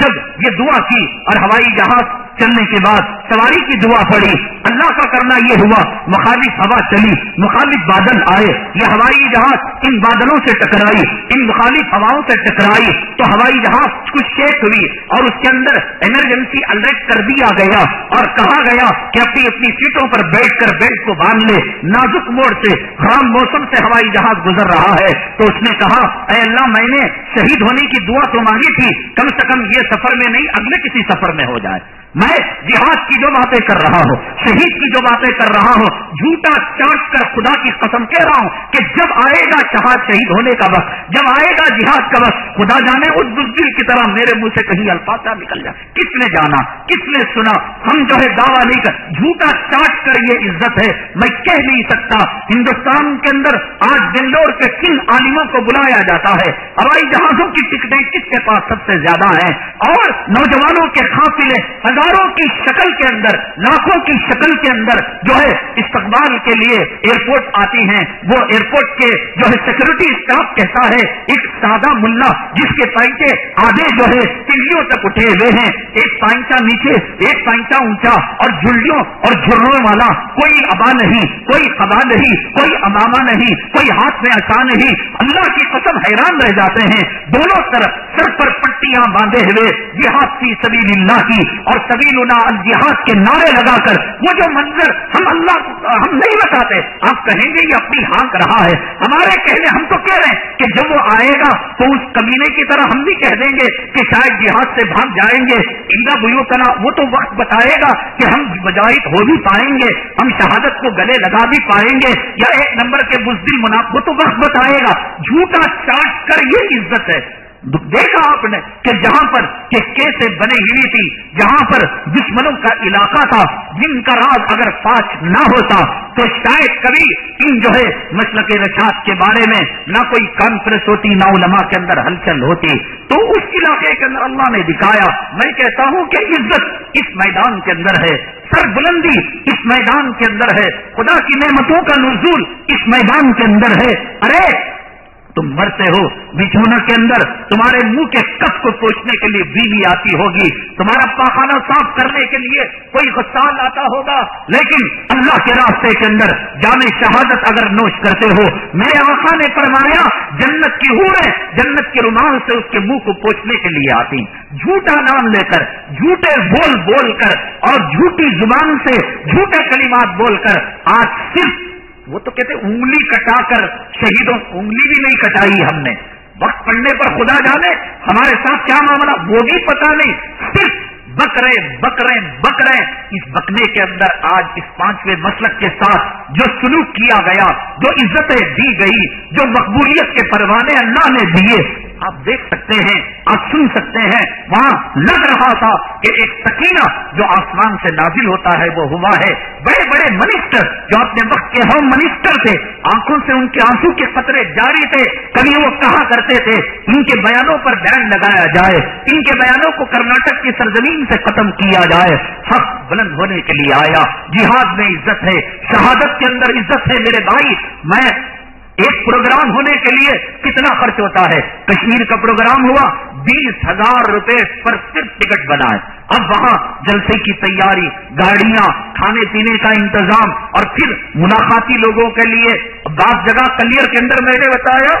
جب یہ دعا کی اور ہوائی جہاز چلنے کے بعد سواری کی دعا پڑی، اللہ کا کرنا یہ ہوا مخالف ہوا چلی، مخالف بادل آئے، یہ ہوائی جہاز ان بادلوں سے ٹکرائی، ان مخالف ہواؤں سے ٹکرائی تو ہوائی جہاز کچھ شیک ہوئی اور اس کے اندر ایمرجنسی الرٹ کر دیا گیا اور کہا گیا کہ اپنی اپنی سیٹوں پر بیٹھ کر بیلٹ کو باندھ لے، نازک موڑ سے خراب موسم سے ہوائی جہاز گزر رہا ہے۔ تو اس نے کہا اے اللہ میں نے شہید ہونے کی دعا تو مانگی تھی، کم سے کم یہ سفر میں نہیں اگلے کسی سفر میں ہو جائے۔ میں جہاد کی جو باتیں کر رہا ہوں، شہید کی جو باتیں کر رہا ہوں، جھوٹا چاٹ کر خدا کی قسم کہہ رہا ہوں کہ جب آئے گا شہید ہونے کا وقت، جب آئے گا جہاد کا وقت، خدا جانے اس بزدل کی طرح میرے منہ سے کہیں الفاظ نکل جائے۔ کس نے جانا، کس نے سنا؟ ہم جو ہے دعویٰ نہیں کر، جھوٹا چاٹ کر یہ عزت ہے، میں کہہ نہیں سکتا۔ ہندوستان کے اندر آج بنگلور کے کن عالموں کو بلایا جاتا ہے، ہوائی جہازوں کی ٹکٹیں کس کے پاس سب سے زیادہ ہیں، اور نوجوانوں کے قافلے ہزاروں کی شکل کے اندر، لاکھوں کی شکل کے اندر جو ہے استقبال کے لیے ایئرپورٹ آتی ہیں۔ وہ ایئرپورٹ کے جو ہے سیکورٹی اسٹاف کہتا ہے ایک سادہ ملا جس کے پائچے آدھے جو ہے تلیوں تک اٹھے ہوئے ہیں، ایک پائچہ نیچے ایک پائچہ اونچا اور جھلیوں اور جھروں والا، کوئی ابا نہیں، کوئی قبا نہیں، کوئی امامہ نہیں، کوئی ہاتھ میں عصا نہیں، اللہ کی قسم حیران رہ جاتے ہیں۔ دونوں طرف سر پر پٹیاں باندھے ہوئے جہاد فی سبیل اللہ کی اور سبیلنا الجہاد کے نعرے لگا کر وہ جو منظر ہم نہیں بتاتے، آپ کہیں گے یہ اپنی ہانک رہا ہے، ہمارے کہنے ہم تو کہہ رہے ہیں کہ جب وہ آئے گا تو اس کمینے کی طرح ہم بھی کہہ دیں گے کہ شاید جہاد سے بھاگ جائیں گے۔ اِنَّ بُيُوتَنَا، وہ تو وقت بتائے گا کہ ہم مجاہد ہو بھی پائیں گے، ہم شہادت کو گلے لگا بھی پائیں گے، یا ایک نمبر کے بزدل منافق، وہ تو وقت بتائے گا۔ جھوٹا چاٹ کر یہ عزت ہے۔ دیکھا آپ نے کہ جہاں پر کہ کیسے بنی ہوئی تھی، جہاں پر دشمنوں کا علاقہ تھا، جن کا راز اگر فاش نہ ہوتا تو شاید کبھی ان جو ہے مسلک رشاد کے بارے میں نہ کوئی کانفرنس ہوتی، نہ علماء کے اندر ہلچل ہوتی۔ تو اس علاقے کے اندر اللہ نے دکھایا۔ میں کہتا ہوں کہ عزت اس میدان کے اندر ہے، سر بلندی اس میدان کے اندر ہے، خدا کی نعمتوں کا نزول اس میدان کے اندر ہے۔ ارے تم مرتے ہو بچھونا کے اندر، تمہارے منہ کے کف کو پوچھنے کے لیے بیوی آتی ہوگی، تمہارا پاخانہ صاف کرنے کے لیے کوئی غسال آتا ہوگا، لیکن اللہ کے راستے کے اندر جام شہادت اگر نوش کرتے ہو، میرے آقا نے فرمایا جنت کی حوریں جنت کے رومال سے اس کے منہ کو پوچھنے کے لیے آتی، جھوٹا نام لے کر، جھوٹے بول کر اور جھوٹی زبان سے جھوٹے کلمات بول کر۔ آج صرف وہ تو کہتے انگلی کٹا کر شہیدوں، انگلی بھی نہیں کٹائی ہم نے، وقت پڑنے پر خدا جانے ہمارے ساتھ کیا معاملہ وہ بھی پتا نہیں، صرف بکرے اس بکنے کے اندر آج اس پانچویں مسلک کے ساتھ جو سلوک کیا گیا، جو عزتیں دی گئی، جو مقبولیت کے پروانے اللہ نے دیے، آپ دیکھ سکتے ہیں، آپ سن سکتے ہیں، وہاں لگ رہا تھا کہ ایک سکینہ جو آسمان سے نازل ہوتا ہے وہ ہوا ہے۔ بڑے بڑے منسٹر جو اپنے وقت کے ہوم منسٹر تھے، آنکھوں سے ان کے آنسو کے قطرے جاری تھے، کبھی وہ کہا کرتے تھے ان کے بیانوں پر بین لگایا جائے، ان کے بیانوں کو کرناٹک کی سرزمین سے ختم کیا جائے۔ حق بلند ہونے کے لیے آیا، جہاد میں عزت ہے، شہادت کے اندر عزت ہے۔ میرے بھائی، میں ایک پروگرام ہونے کے لیے کتنا خرچ ہوتا ہے؟ کشمیر کا پروگرام ہوا، 20,000 روپے پر صرف ٹکٹ بنائے۔ اب وہاں جلسے کی تیاری، گاڑیاں، کھانے پینے کا انتظام، اور پھر ملاقاتی لوگوں کے لیے بعض جگہ کلیئر کے اندر میں نے بتایا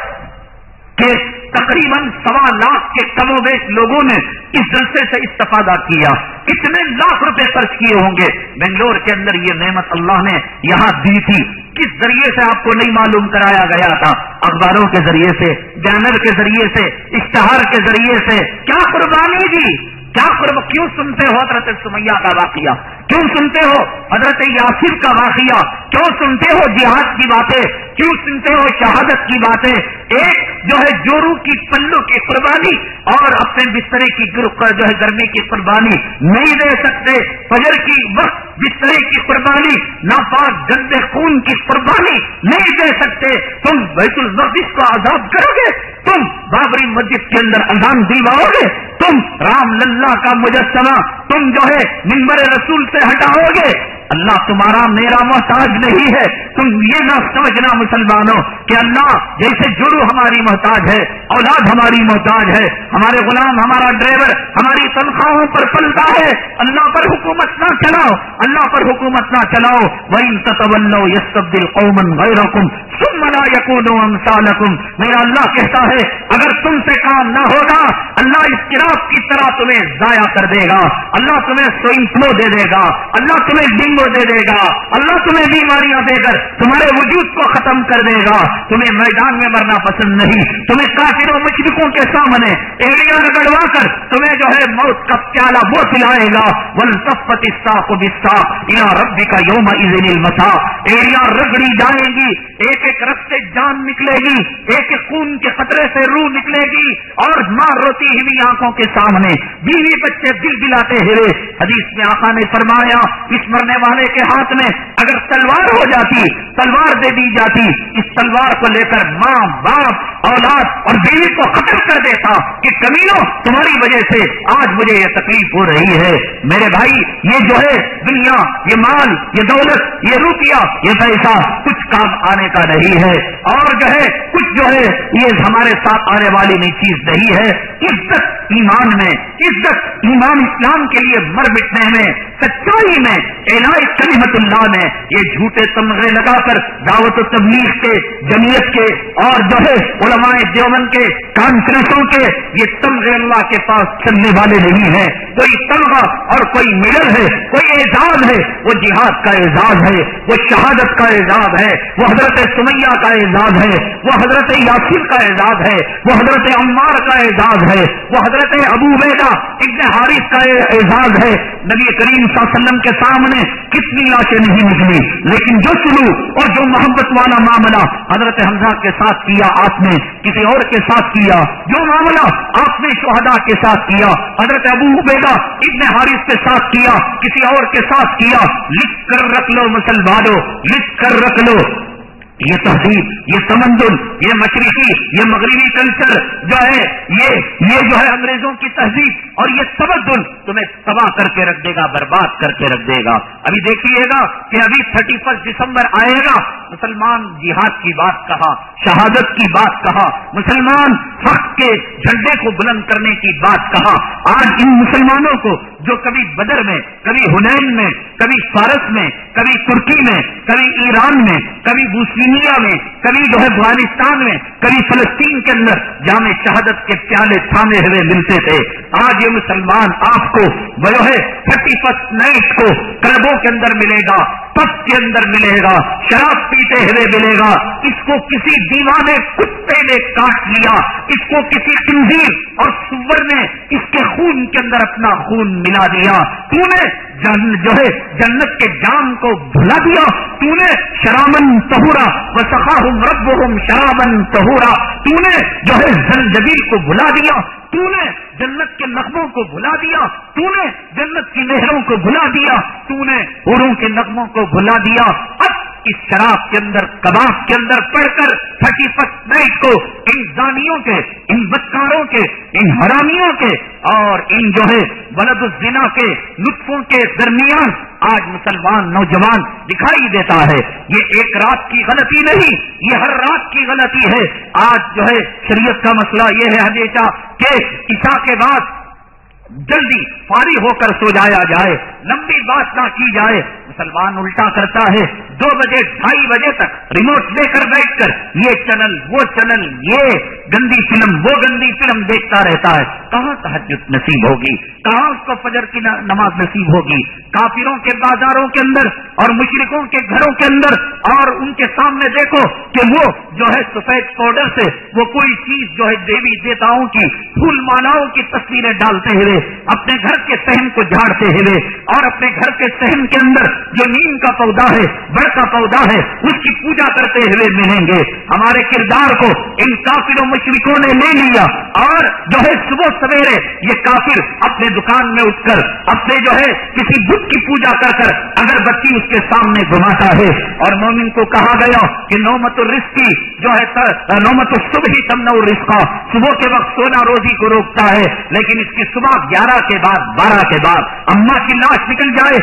کہ تقریباً 1.25 لاکھ کے کم و بیش لوگوں نے اس جلسے سے استفادہ کیا۔ کتنے لاکھ روپے خرچ کیے ہوں گے؟ بنگلور کے اندر یہ نعمت اللہ نے یہاں دی تھی، کس ذریعے سے آپ کو نہیں معلوم کرایا گیا تھا؟ اخباروں کے ذریعے سے، بینر کے ذریعے سے، اشتہار کے ذریعے سے۔ کیا قربانی دی، کیا کیوں سنتے ہو حضرت سمیہ کا واقعہ، کیوں سنتے ہو حضرت یاسر کا واقعہ، کیوں سنتے ہو جہاد کی باتیں، کیوں سنتے ہو شہادت کی باتیں؟ ایک جو ہے جورو کی پلو کی قربانی اور اپنے بسترے کی جو ہے گرمی کی قربانی نہیں دے سکتے، فجر کی وقت بسترے کی قربانی، ناپاک گندے خون کی قربانی نہیں دے سکتے۔ تم بیت المقدس کو آزاد کرو گے، تم بابری مسجد کے اندر اذان دلواؤ گے، تم رام للہ کا مجسمہ تم جو ہے منبر رسول سے ہٹاؤ گے، اللہ تمہارا میرا محتاج نہیں ہے. تم یہ نہ سمجھنا مسلمانوں کہ اللہ جیسے جڑو ہماری محتاج ہے، اولاد ہماری محتاج ہے، ہمارے غلام ہمارا ڈرائیور ہماری تنخواہوں پر پلتا ہے. اللہ پر حکومت نہ چلاؤ، اللہ پر حکومت نہ چلاؤ. وَإِن تَتَوَلَّوْا يَسْتَبْدِلْ قَوْمًا غَيْرَكُمْ ثُمَّ لَا يَكُونُوا أَمْثَالَكُمْ. میرا اللہ کہتا ہے اگر تم سے کام نہ ہوگا اللہ اس قراب کی طرح تمہیں ضائع کر دے گا. اللہ تمہیں سوئن فلو دے دے گا، اللہ تمہیں ڈینگو دے دے گا، اللہ تمہیں بیماریاں دے کر تمہارے وجود کو ختم کر دے گا. تمہیں میدان میں مرنا پسند نہیں، تمہیں کافروں مشرکوں کے سامنے ایڑیاں رگڑوا کر تمہیں جو ہے موت کا پیالہ وہ پلائے گا. وَالْتَفَّتِ السَّاقُ بِالسَّاقِ إِلَىٰ رَبِّكَ يَوْمَئِذٍ الْمَسَاقُ. ایڑیاں رگڑی جائیں گی، ایک ایک رگ سے جان نکلے گی، ایک ایک خون کے قطرے سے روح نکلے گی، اور ماں روتی ہوئی آنکھوں کے سامنے، بیوی بچے دل دلاتے ہوئے. حدیث میں آقا نے فرمایا اس مرنے والے کے ہاتھ میں اگر تلوار ہو جاتی، تلوار دے دی جاتی، اس تلوار کو لے کر ماں باپ اولاد اور بیوی کو قتل کر دیتا کہ کمیوں تمہاری وجہ سے آج مجھے یہ تکلیف ہو رہی ہے. میرے بھائی یہ جو ہے دنیا، یہ مال، یہ دولت، یہ روپیہ، یہ پیسہ کچھ کام آنے کا نہیں ہے، اور جو ہے کچھ جو ہے یہ ہمارے ساتھ آنے والی نئی چیز نہیں ہے. عزت ایمان میں، عزت ایمان اسلام کے لیے مر مٹنے میں، سچائی میں، اعلاء کلمت اللہ میں. یہ جھوٹے تمغے لگا کر دعوت و تبلیغ کے، جمعیت کے اور جو ہے علماء دیوبند کے، کانفرنسوں کے، یہ تمغے اللہ کے پاس چلنے والے نہیں ہیں. کوئی تمغہ اور کوئی مڈل ہے، کوئی اعزاز ہے، وہ جہاد کا اعزاز ہے، وہ شہادت کا اعزاز ہے، وہ حضرت سمیہ کا اعزاز ہے، وہ حضرت یاسر کا اعزاز ہے، وہ حضرت عمار کا اعزاز ہے، وہ حضرت ابو عبیدہ ابن حارث کا اعزاز ہے. نبی کریم صلی اللہ علیہ وسلم کے سامنے کتنی لاشیں نہیں نکلی، لیکن جو سلوک اور جو محبت والا معاملہ حضرت حمزہ کے ساتھ کیا آپ نے کسی اور کے ساتھ کیا، جو معاملہ آپ نے شہداء کے ساتھ کیا حضرت ابو عبیدہ ابن حارث کے ساتھ کیا کسی اور کے ساتھ کیا، لکھ کر رکھ لو مسلمانوں، لکھ کر رکھ لو. یہ تہذیب، یہ تمدن، یہ مشرقی، یہ مغربی کلچر جو ہے یہ جو ہے انگریزوں کی تہذیب اور یہ تمدن تمہیں تباہ کر کے رکھ دے گا، برباد کر کے رکھ دے گا. ابھی دیکھیے گا کہ ابھی 31 دسمبر آئے گا، مسلمان جہاد کی بات کہا، شہادت کی بات کہا، مسلمان حق کے جھنڈے کو بلند کرنے کی بات کہا. آج ان مسلمانوں کو جو کبھی بدر میں، کبھی حنین میں، کبھی فارس میں، کبھی ترکی میں، کبھی ایران میں، کبھی بوسنیا میں، کبھی جو ہے افغانستان میں، کبھی فلسطین کے اندر جام شہادت کے پیالے تھامے ہوئے ملتے تھے، آج یہ مسلمان آپ کو جو ہے 31 نائٹ کو کلبوں کے اندر ملے گا، پب کے اندر ملے گا، شراب پیتے ہوئے ملے گا. اس کو کسی دیوانے کتے نے کاٹ لیا، اس کو کسی خنزیر اور سور نے اس کے خون کے اندر اپنا خون ملا دیا. تو نے جو ہے جنت کے جام کو بھلا دیا، تو نے شرابن طہورا وسقاہم ربہم شرابن طہورا، تو نے جو ہے زنجبیل کو بھلا دیا، تو نے جنت کے نغموں کو بھلا دیا، تو نے جنت کی نہروں کو بھلا دیا، تو نے حوروں کے نغموں کو بھلا دیا. اب اس شراب کے اندر، کباب کے اندر پڑھ کر 31 نائٹ کو ان زانیوں کے، ان بدکاروں کے، ان حرامیوں کے اور ان جو ہے ولد الزنا کے لطفوں کے درمیان آج مسلمان نوجوان دکھائی دیتا ہے. یہ ایک رات کی غلطی نہیں، یہ ہر رات کی غلطی ہے. آج جو ہے شریعت کا مسئلہ یہ ہے ہمیشہ کہ عشاء کے بعد جلدی فارغ ہو کر سو جایا جائے، لمبی بات نہ کی جائے. مسلمان الٹا کرتا ہے، 2 بجے 2:30 بجے تک ریموٹ لے کر بیٹھ کر یہ چینل وہ چینل، یہ گندی فلم وہ گندی فلم دیکھتا رہتا ہے. کہاں تہجد نصیب ہوگی، کہاں اس کو فجر کی نماز نصیب ہوگی. کافروں کے بازاروں کے اندر اور مشرکوں کے گھروں کے اندر اور ان کے سامنے دیکھو کہ وہ جو ہے سفید پاؤڈر سے وہ کوئی چیز جو ہے دیوی دیوتاؤں کی پھول مالاؤں کی تصویریں ڈالتے ہوئے اپنے گھر کے صحن کو جھاڑتے ہوئے اور اپنے گھر کے صحن کے اندر جو نیم کا پودا ہے، بڑ کا پودا ہے، اس کی پوجا کرتے ہوئے ملیں گے. ہمارے کردار کو ان کافروں مشرکوں نے لے لیا اور جو ہے صبح سویرے یہ کافر اپنے دکان میں اٹھ کر اپنے جو ہے کسی بت کی پوجا کر کر اگربتی اس کے سامنے گھماتا ہے. اور مومن کو کہا گیا کہ نومت الرزقی جو ہے نومت الصبح تمنع الرزق، صبح کے وقت سونا روزی کو روکتا ہے، لیکن اس کی صبح 11 کے بعد 12 کے بعد اماں کی لاش نکل جائے،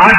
8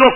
2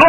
2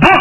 2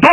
2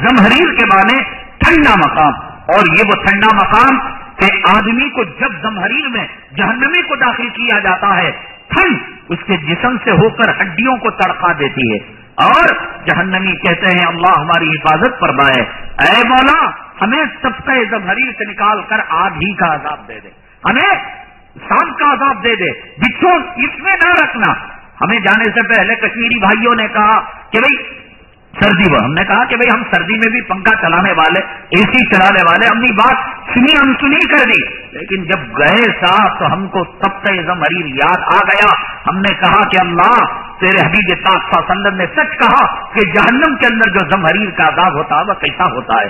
زمہریر کے معنی ٹھنڈا مقام، اور یہ وہ ٹھنڈا مقام کہ آدمی کو جب زمہریر میں جہنمی کو داخل کیا جاتا ہے، ٹھنڈ اس کے جسم سے ہو کر ہڈیوں کو تڑپا دیتی ہے، اور جہنمی کہتے ہیں اللہ ہماری حفاظت فرمائے، اے مولا ہمیں طبقہ زمہریر سے نکال کر آگ ہی کا عذاب دے دے، ہمیں سانپ کا عذاب دے دے، بچھو اس میں نہ رکھنا۔ ہمیں جانے سے پہلے کشمیری بھائیوں نے کہا کہ بھئی سردی وہ، ہم نے کہا کہ بھئی ہم سردی میں بھی پنکھا چلانے والے، اے سی چلانے والے، اپنی بات سنی انسنی کر دی، لیکن جب گئے ساتھ تو ہم کو طبقہ زمہریر یاد آ گیا۔ ہم نے کہا کہ اللہ تیرے حبیب پاک صلی اللہ علیہ وسلم نے سچ کہا کہ جہنم کے اندر جو زمہریر کا عذاب ہوتا ہے وہ کیسا ہوتا ہے۔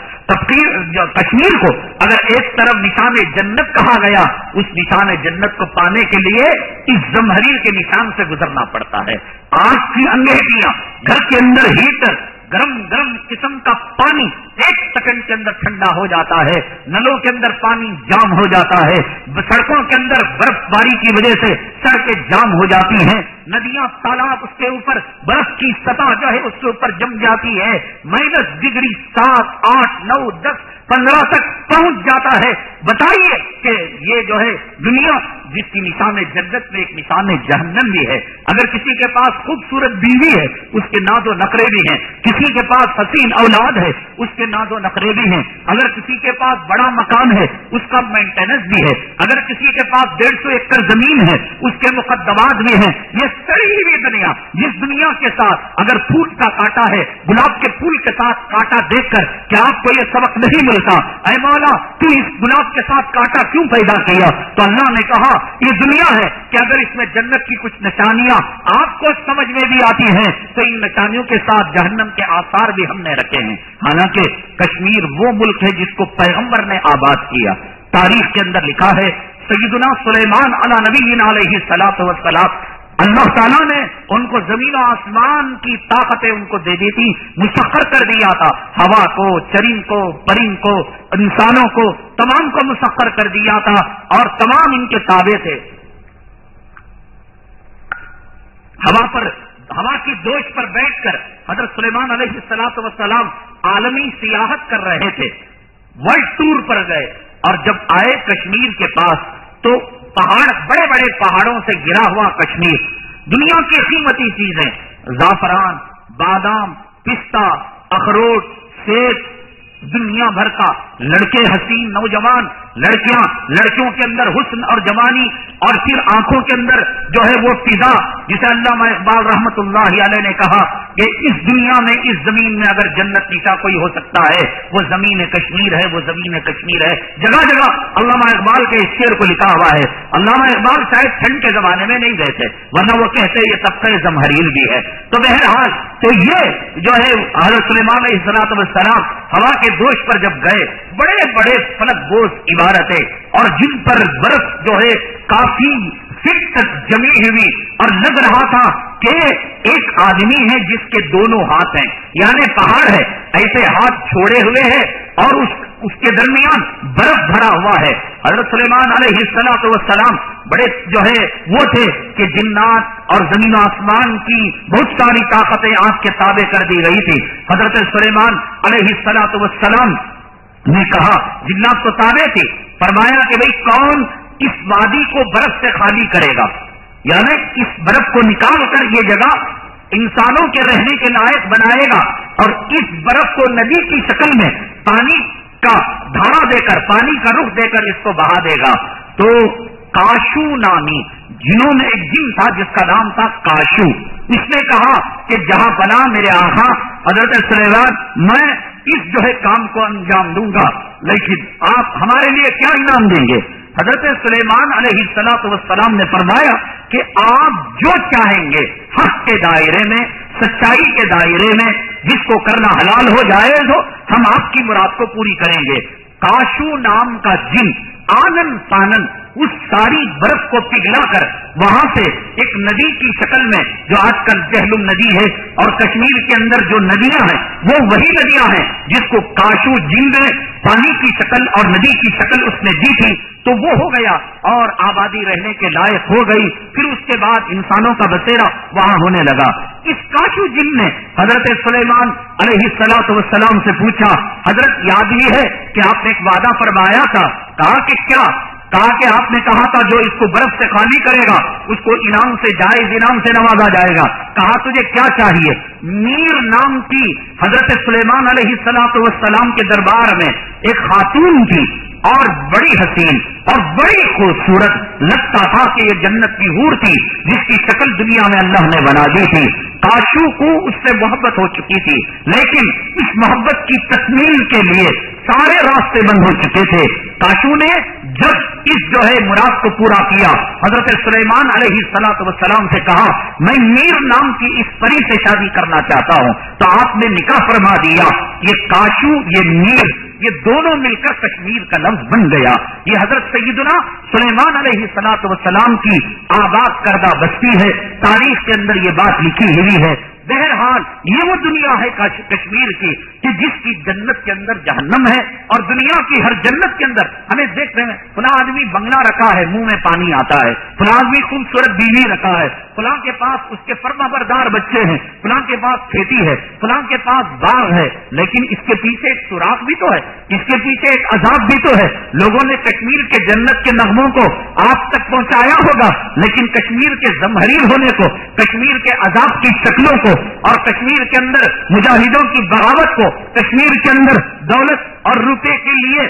کشمیر کو اگر ایک طرف نشان جنت کہا گیا، اس نشان جنت کو پانے کے لیے اس زمہریر کے نشان سے گزرنا پڑتا ہے۔ آگ کی انگیٹیاں، گھر کے اندر ہیٹر، گرم گرم قسم کا پانی ایک سیکنڈ کے اندر ٹھنڈا ہو جاتا ہے، نلوں کے اندر پانی جام ہو جاتا ہے، سڑکوں کے اندر برف باری کی وجہ سے سڑکیں جام ہو جاتی ہیں، ندیاں تالاب اس کے اوپر برف کی سطح جو ہے اس کے اوپر جم جاتی ہے، مائنس ڈگری 7 8 9 10 15 تک پہنچ جاتا ہے۔ بتائیے کہ یہ جو ہے دنیا جس کی نشان جنت میں ایک نشان جہنم بھی ہے۔ اگر کسی کے پاس خوبصورت بیوی ہے اس کے ناز و نخرے بھی ہیں، کسی کے پاس حسین اولاد ہے اس کے ناز و نخرے بھی ہیں، اگر کسی کے پاس بڑا مکان ہے اس کا مینٹیننس بھی ہے، اگر کسی کے پاس 150 ایکڑ زمین ہے اس کے مقدمات بھی ہیں۔ یہ ساری ہوئی دنیا، جس دنیا کے ساتھ اگر پھول کا کانٹا ہے، گلاب کے پھول کے ساتھ کانٹا دیکھ کر کیا آپ کو یہ سبق نہیں ملتا، اے مولا تو اس گلاب کے ساتھ کانٹا کیوں پیدا کیا؟ تو اللہ نے کہا یہ دنیا ہے کہ اگر اس میں جنت کی کچھ نشانیاں آپ کو سمجھ میں بھی آتی ہیں تو ان نشانیوں کے ساتھ جہنم کے آثار بھی ہم نے رکھے ہیں۔ حالانکہ کشمیر وہ ملک ہے جس کو پیغمبر نے آباد کیا۔ تاریخ کے اندر لکھا ہے سیدنا سلیمان علی نبینا علیہ الصلوۃ والسلام، اللہ تعالیٰ نے ان کو زمین و آسمان کی طاقتیں ان کو دے دی تھی، مسخر کر دیا تھا، ہوا کو، چرند کو، پرند کو، انسانوں کو، تمام کو مسخر کر دیا تھا اور تمام ان کے تابع تھے۔ ہوا کی دوش پر بیٹھ کر حضرت سلیمان علیہ الصلوۃ والسلام عالمی سیاحت کر رہے تھے، ورلڈ ٹور پر گئے، اور جب آئے کشمیر کے پاس تو پہاڑ، بڑے بڑے پہاڑوں سے گرا ہوا کشمیر، دنیا کی قیمتی چیزیں، زعفران، بادام، پستہ، اخروٹ، سیب، دنیا بھر کا لڑکے، حسین نوجوان لڑکیاں، لڑکیوں کے اندر حسن اور جوانی، اور پھر آنکھوں کے اندر جو ہے وہ فضا، جسے علامہ اقبال رحمت اللہ علیہ نے کہا کہ اس دنیا میں، اس زمین میں اگر جنت نشا کوئی ہو سکتا ہے وہ زمین کشمیر ہے، وہ زمین کشمیر ہے۔ جگہ جگہ علامہ اقبال کے اس شعر کو لکھا ہوا ہے۔ علامہ اقبال شاید ٹھنڈ کے زمانے میں نہیں گئے تھے، ورنہ وہ کہتے یہ طبقہ زمہریر بھی ہے۔ تو بہرحال تو یہ جو ہے حضرت سلیمان علیہ الصلوۃ والسلام ہوا کے دوش پر جب گئے، بڑے بڑے فلک بوز عمارتیں اور جن پر برف جو ہے کافی فٹ تک جمی ہوئی، اور لگ رہا تھا کہ ایک آدمی ہے جس کے دونوں ہاتھ ہیں، یعنی پہاڑ ہے ایسے ہاتھ چھوڑے ہوئے ہیں اور اس کے درمیان برف بھرا ہوا ہے۔ حضرت سلیمان علیہ الصلوۃ والسلام بڑے جو ہے وہ تھے کہ جنات اور زمین و آسمان کی بہت ساری طاقتیں آپ کے تابع کر دی گئی تھی۔ حضرت سلیمان علیہ الصلوۃ والسلام نے کہا، جنات تو تابع تھی، فرمایا کہ بھئی کون اس وادی کو برف سے خالی کرے گا، یعنی اس برف کو نکال کر یہ جگہ انسانوں کے رہنے کے لائق بنائے گا، اور اس برف کو ندی کی شکل میں پانی کا دھارا دے کر، پانی کا رخ دے کر اس کو بہا دے گا۔ تو کاشو نامی جنہوں میں ایک جن تھا جس کا نام تھا کاشو، اس نے کہا کہ جہاں بنا میرے آقا حضرت سلیمان، میں اس جو ہے کام کو انجام دوں گا، لیکن آپ ہمارے لیے کیا انعام دیں گے؟ حضرت سلیمان علیہ الصلوۃ والسلام نے فرمایا کہ آپ جو چاہیں گے حق کے دائرے میں، سچائی کے دائرے میں، جس کو کرنا حلال ہو جائے تو ہم آپ کی مراد کو پوری کریں گے۔ کاشو نام کا جن آنن پانن اس ساری برف کو پگھلا کر وہاں سے ایک ندی کی شکل میں، جو آج کل جہلم ندی ہے، اور کشمیر کے اندر جو ندیاں ہیں وہ وہی ندیاں ہیں جس کو کاشو جن نے پانی کی شکل اور ندی کی شکل اس نے دی تھی، تو وہ ہو گیا اور آبادی رہنے کے لائق ہو گئی. پھر اس کے بعد انسانوں کا بسیرا وہاں ہونے لگا. اس کاشو جن نے حضرت سلیمان علیہ الصلوۃ والسلام سے پوچھا، حضرت یاد ہی ہے کہ آپ نے ایک وعدہ فرمایا تھا. کہا کہ کیا؟ کہا کہ آپ نے کہا تھا جو اس کو برف سے خالی کرے گا اس کو انعام سے، جائز انعام سے نوازا جائے گا. کہا تجھے کیا چاہیے؟ میر نام کی حضرت سلیمان علیہ الصلوۃ والسلام کے دربار میں ایک خاتون تھی اور بڑی حسین اور بڑی خوبصورت، لگتا تھا کہ یہ جنت کی حور تھی جس کی شکل دنیا میں اللہ نے بنا دی تھی. کاشو کو اس سے محبت ہو چکی تھی، لیکن اس محبت کی تکمیل کے لیے سارے راستے بند ہو چکے تھے. کاشو نے جب اس جو ہے مراد کو پورا کیا، حضرت سلیمان علیہ الصلوۃ والسلام سے کہا میں میر نام کی اس پری سے شادی کرنا چاہتا ہوں. تو آپ نے نکاح فرما دیا. یہ کاشو، یہ میر، یہ دونوں مل کر کشمیر کا لفظ بن گیا. یہ حضرت سیدنا سلیمان علیہ الصلوۃ والسلام کی آباد کردہ بستی ہے. تاریخ کے اندر یہ بات لکھی ہوئی ہے. بہرحال یہ وہ دنیا ہے کشمیر کی کہ جس کی جنت کے اندر جہنم ہے، اور دنیا کی ہر جنت کے اندر ہمیں دیکھ رہے ہیں فلاں آدمی بنگلہ رکھا ہے، منہ میں پانی آتا ہے، فلاں آدمی خوبصورت بیوی رکھا ہے، فلاں کے پاس اس کے فرما بردار بچے ہیں، فلاں کے پاس کھیتی ہے، فلاں کے پاس باغ ہے، لیکن اس کے پیچھے ایک سوراخ بھی تو ہے، اس کے پیچھے ایک عذاب بھی تو ہے. لوگوں نے کشمیر کے جنت کے نغموں کو آپ تک پہنچایا ہوگا، لیکن کشمیر کے زمہریر ہونے کو، کشمیر کے عذاب کی شکلوں کو، اور کشمیر کے اندر مجاہدوں کی بغاوت کو، کشمیر کے اندر دولت اور روپے کے لیے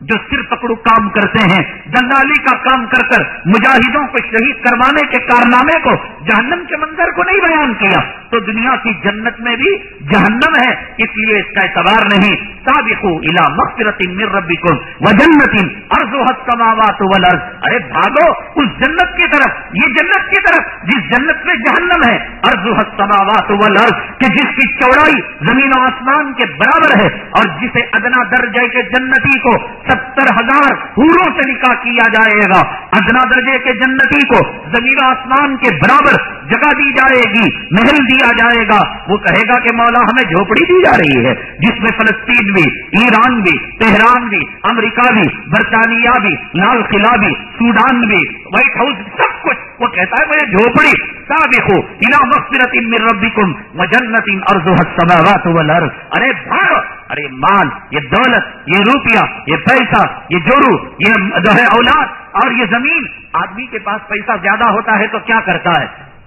جو سر پکڑو کام کرتے ہیں، دلالی کا کام کر کر مجاہدوں کو شہید کروانے کے کارنامے کو، جہنم کے منظر کو نہیں بیان کیا. تو دنیا کی جنت میں بھی جہنم ہے، اس لیے اس کا اعتبار نہیں. سابقوا الی مغفرۃ من ربکم وجنۃ عرضها السماوات والارض. ارے بھاگو اس جنت کی طرف، یہ جنت کی طرف جس جنت میں جہنم ہے، عرضها السماوات والارض، کہ جس کی چوڑائی زمین و آسمان کے برابر ہے، اور جسے ادنا درجے کے جنتی کو 70,000 حوروں سے نکاح کیا جائے گا. ادنا درجے کے جنتی کو زمین و آسمان کے برابر جگہ دی جائے گی، محل دیا جائے گا. وہ کہے گا کہ مولا ہمیں جھوپڑی دی جا رہی ہے جس میں فلسطین بھی، ایران بھی، تہران بھی، امریکہ بھی، برطانیہ بھی، لال قلعہ بھی، سوڈان بھی، وائٹ ہاؤس، سب کچھ. وہ کہتا ہے مجھے جھوپڑی. سابقوا الی مغفرۃ من ربکم وجنۃ عرضها السماوات والارض. ارے بھاگو. ارے مال، یہ دولت، یہ روپیہ، یہ پیسہ، یہ جورو، یہ جو ہے اولاد اور یہ زمین. آدمی کے پاس پیسہ زیادہ ہوتا ہے تو کیا کرتا ہے؟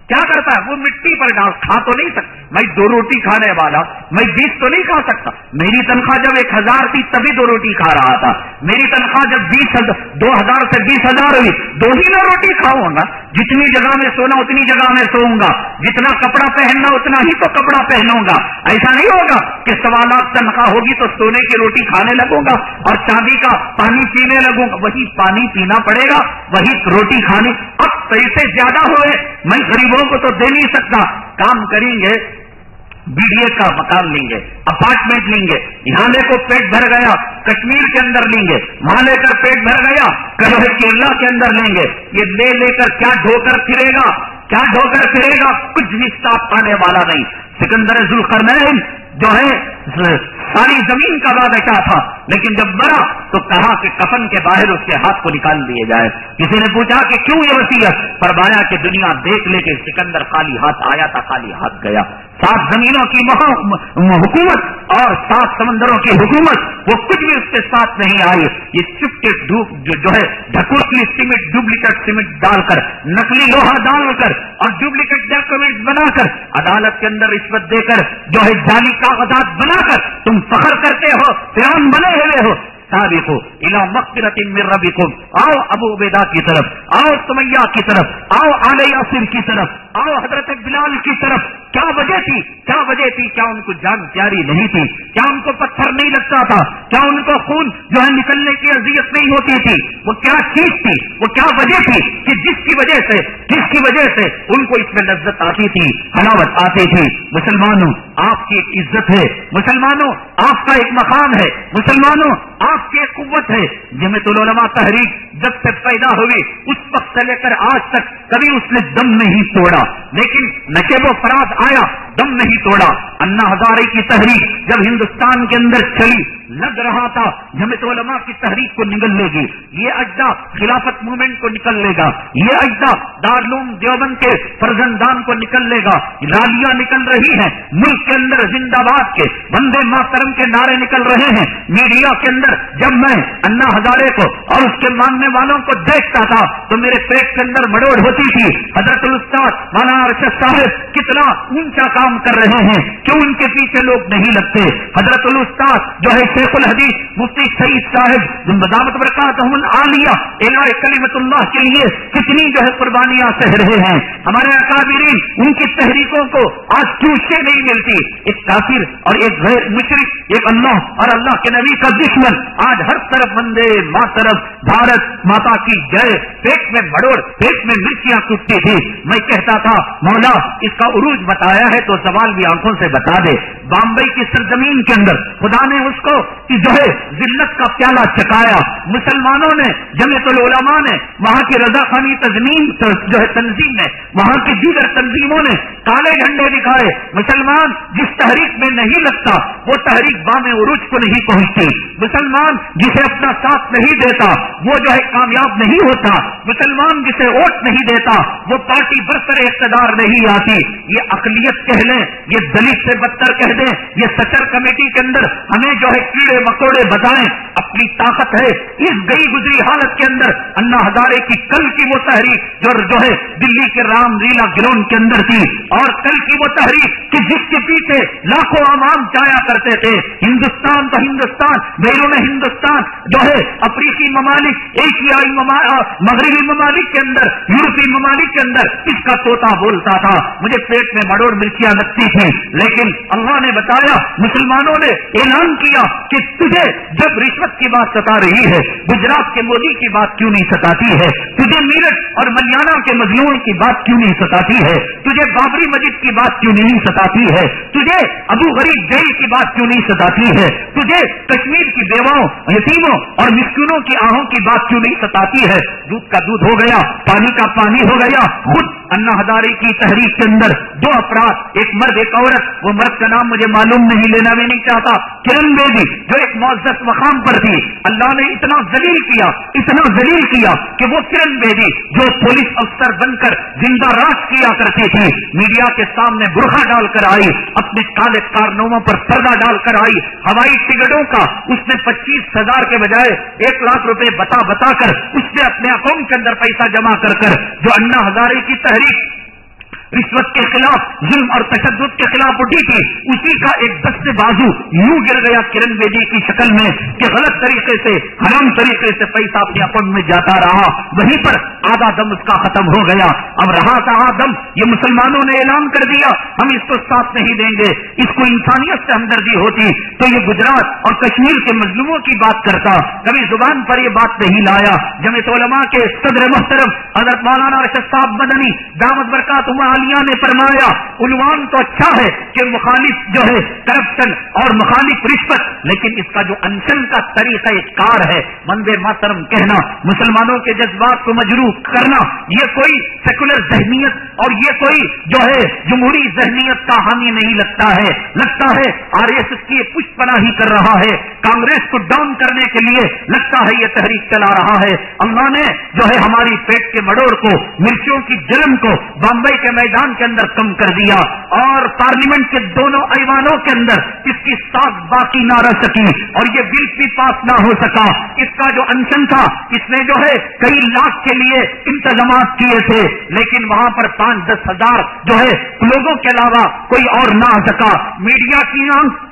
کیا کرتا ہے؟ وہ مٹی پر ڈال. کھا تو نہیں سکتا. میں 2 روٹی کھانے والا، میں 20 تو نہیں کھا سکتا. میری تنخواہ جب 1,000 تھی تبھی 2 روٹی کھا رہا تھا. میری تنخواہ جب 2,000 سے 20,000 ہوئی، 2 ہی میں روٹی کھاؤں گا. جتنی جگہ میں سونا اتنی جگہ میں سوؤں گا، جتنا کپڑا پہننا اتنا ہی تو کپڑا پہنوں گا. ایسا نہیں ہوگا کہ 1.25 لاکھ تنخواہ ہوگی تو سونے کی روٹی کھانے لگوں گا اور چاندی کا پانی پینے لگوں گا. وہی پانی پینا پڑے گا، وہی روٹی کھانی. اب پیسے زیادہ ہوئے، میں غریبوں کو تو دے نہیں سکتا. کام کریں گے، BDA کا مکان لیں گے، اپارٹمنٹ لیں گے. یہاں لے کو پیٹ بھر گیا کشمیر کے اندر لیں گے، وہاں لے کر پیٹ بھر گیا کیرلا کے اندر لیں گے. یہ لے کر کیا ڈھو کر پھرے گا؟ کیا ڈھو کر پھرے گا؟ کچھ بھی صاف آنے والا نہیں. سکندر ذوالقرنین جو ہے ساری زمین کا بادشاہ تھا، لیکن جب مرا تو کہا کہ کفن کے باہر اس کے ہاتھ کو نکال دیے جائے. کسی نے پوچھا کہ کیوں یہ وصیت؟ فرمایا کہ دنیا دیکھ لے کہ سکندر خالی ہاتھ آیا تھا، خالی ہاتھ گیا. 7 زمینوں کی حکومت اور 7 سمندروں کی حکومت، وہ کچھ بھی اس کے ساتھ نہیں آئی. یہ چپ کے جو ہے ڈھکوسلی سیمنٹ، ڈپلیکیٹ سیمنٹ ڈال کر، نقلی لوہا ڈال کر اور ڈپلیکیٹ ڈاکومنٹ بنا کر، عدالت کے اندر رشوت دے کر، جو ہے جعلی کاغذات بنا کر تم فخر کرتے ہو، فرعون بنے ہوئے ہو. سابقوا الی مغفرۃ من ربکم. آؤ ابو عبیدہ کی طرف، آؤ سمیہ کی طرف، آؤ آل یاسر کی طرف، آؤ حضرت بلال کی طرف. کیا وجہ تھی؟ کیا وجہ تھی؟ کیا ان کو جان پیاری نہیں تھی؟ کیا ان کو پتھر نہیں لگتا تھا؟ کیا ان کو خون جو ہے نکلنے کی اذیت نہیں ہوتی تھی؟ وہ کیا چیز تھی؟ وہ کیا وجہ تھی کہ جس کی وجہ سے ان کو اس میں لذت آتی تھی، حلاوت آتی تھی؟ مسلمانوں، آپ کی ایک عزت ہے، مسلمانوں آپ کا ایک مقام ہے، مسلمانوں آپ کی ایک قوت ہے۔ جمعیت العلماء تحریک جب سے پیدا ہوئی اس وقت سے لے کر آج تک کبھی اس نے دم نہیں توڑا، لیکن نشیب و فراز آیا، دم نہیں توڑا۔ انا ہزارے کی تحریک جب ہندوستان کے اندر چلی، لگ رہا تھا جمعیت علماء کی تحریک کو نگل لے گی، یہ اجزا خلافت موومنٹ کو نکل لے گا، یہ اجزا دارالعلوم دیوبند کے فرزندان کو نکل لے گا، رالیاں نکل رہی ہیں ملک کے اندر، زندہ باد کے وندے ماترم کے نعرے نکل رہے ہیں میڈیا کے اندر۔ جب میں انا ہزارے کو اور اس کے ماننے والوں کو دیکھتا تھا تو میرے پیٹ کے اندر مڑوڑ ہوتی تھی۔ حضرت الاستاذ مولانا ارشد صاحب کتنا اونچا کام کر رہے ہیں، کیوں ان کے پیچھے لوگ نہیں لگتے؟ حضرت الاستاذ جو ہے شیخ الحدیث مفتی سعید صاحب مدامت برکاتہم العالیہ اعلاء کلمت اللہ کے لیے کتنی جو ہے قربانیاں سہ رہے ہیں۔ ہمارے اکابرین ان کی تحریکوں کو آج کیوں سے نہیں ملتی؟ ایک کافر اور ایک غیر مشرک، ایک اللہ اور اللہ کے نبی کا دشمن آج ہر طرف وندے ماترم بھارت ماتا کی جے، پیٹ میں مڑوڑ، پیٹ میں مرچیاں ٹوٹتی تھی۔ میں کہتا تھا مولا اس کا عروج بتایا ہے تو سوال بھی آنکھوں سے بتا دے۔ بامبئی کی سرزمین کے اندر خدا نے اس کو جو ہے ذلت کا پیالہ چکایا، مسلمانوں نے، جمعیت العلماء نے، وہاں کی رضاخانی جو ہے تنظیم نے، وہاں کی دیگر تنظیموں نے کالے جھنڈے دکھائے۔ مسلمان جس تحریک میں نہیں لگتا وہ تحریک بام عروج کو نہیں پہنچتی، مسلمان جسے اپنا ساتھ نہیں دیتا وہ جو ہے کامیاب نہیں ہوتا، مسلمان جسے ووٹ نہیں دیتا وہ پارٹی برسر اقتدار نہیں آتی۔ یہ اقلیت کہہ لیں، یہ دلت سے بدتر کہہ دیں، یہ سچر کمیٹی کے اندر ہمیں جو ہے کیڑے مکوڑے بتائیں، اپنی طاقت ہے اس گئی گزری حالت کے اندر۔ انا ہزارے کی کل کی وہ تحریک جو ہے دلی کے رام لیلا گراؤنڈ کے اندر تھی، اور کل کی وہ تحریک کہ جس کے پیچھے لاکھوں عوام جایا کرتے تھے، ہندوستان تو ہندوستان، بیرون ہندوستان جو ہے افریقی ممالک، ایشیائی مغربی ممالک کے اندر، یورپی ممالک کے اندر اس کا طوطا بولتا تھا، مجھے پیٹ میں مڑوڑ مرچیاں لگتی تھی، لیکن اللہ نے بتایا، مسلمانوں نے اعلان کیا کہ تجھے جب رشوت کی بات ستا رہی ہے، گجرات کے مودی کی بات کیوں نہیں ستاتی ہے؟ تجھے میرٹھ اور ملیانہ کے مظلوموں کی بات کیوں نہیں ستاتی ہے؟ تجھے بابری مسجد کی بات کیوں نہیں ستاتی ہے؟ تجھے ابو غریب جیل کی بات کیوں نہیں ستاتی ہے؟ تجھے کشمیر کی بیواؤں، یتیموں اور مسکینوں کی آہوں کی بات کیوں نہیں ستاتی ہے؟ دودھ کا دودھ ہو گیا، پانی کا پانی ہو گیا۔ خود انا ہزارے کی تحریک کے اندر دو افراد، ایک مرد ایک عورت، وہ مرد کا نام مجھے معلوم نہیں، لینا بھی نہیں چاہتا، کرن بیدی جو ایک معزز مقام پر تھی، اللہ نے اتنا ذلیل کیا کہ وہ کرن بیدی جو پولیس افسر بن کر زندہ راز کیا کرتی تھی، میڈیا کے سامنے برقع ڈال کر آئی، اپنے کالے کارناموں پر پردہ ڈال کر آئی، ہوائی ٹکٹوں کا اس نے 25,000 کے بجائے 1 لاکھ روپے بتا کر اس نے اپنے اکاؤنٹ کے اندر پیسہ جمع کر جو انا ہزارے کی تحریک رشوت کے خلاف، ظلم اور تشدد کے خلاف اٹھی تھی، اسی کا ایک دست بازو یوں گر گیا کرن بیدی کی شکل میں کہ غلط طریقے سے، حرام طریقے سے پیسہ اپنے اکاؤنٹ میں جاتا رہا، وہیں پر آدھا دم اس کا ختم ہو گیا۔ اب رہا تھا آدم، یہ مسلمانوں نے اعلان کر دیا ہم اس کو ساتھ نہیں دیں گے، اس کو انسانیت سے ہمدردی ہوتی تو یہ گجرات اور کشمیر کے مظلوموں کی بات کرتا، کبھی زبان پر یہ بات نہیں لایا۔ جمعیت علماء کے صدر محترم حضرت مولانا ارشد صاحب مدنی دامت برکاتہم نے فرمایا عنوان تو اچھا ہے کہ مخالف جو ہے کرپشن اور مخالف رشوت، لیکن اس کا جو انشن کا طریقہ کار ہے، وندے ماترم کہنا، مسلمانوں کے جذبات کو مجروح کرنا، یہ کوئی سیکولر ذہنیت اور یہ کوئی جو ہے جمہوری ذہنیت کا حامی نہیں لگتا ہے RSS کی پشت پناہی کر رہا ہے، کانگریس کو ڈاؤن کرنے کے لیے لگتا ہے یہ تحریک چلا رہا ہے۔ اللہ نے جو ہے ہماری پیٹ کے مڑوڑ کو، مرچوں کی جرم کو بامبئی کے میدان کے اندر کم کر دیا، اور پارلیمنٹ کے دونوں ایوانوں کے اندر اس کی ساکھ باقی نہ رہ سکی اور یہ بل بھی پاس نہ ہو سکا۔ اس کا جو انشن تھا، اس نے جو ہے کئی لاکھ کے لیے انتظامات کیے تھے، لیکن وہاں پر 5-10 ہزار جو ہے لوگوں کے علاوہ کوئی اور نہ آ سکا۔ میڈیا کی آنکھ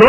2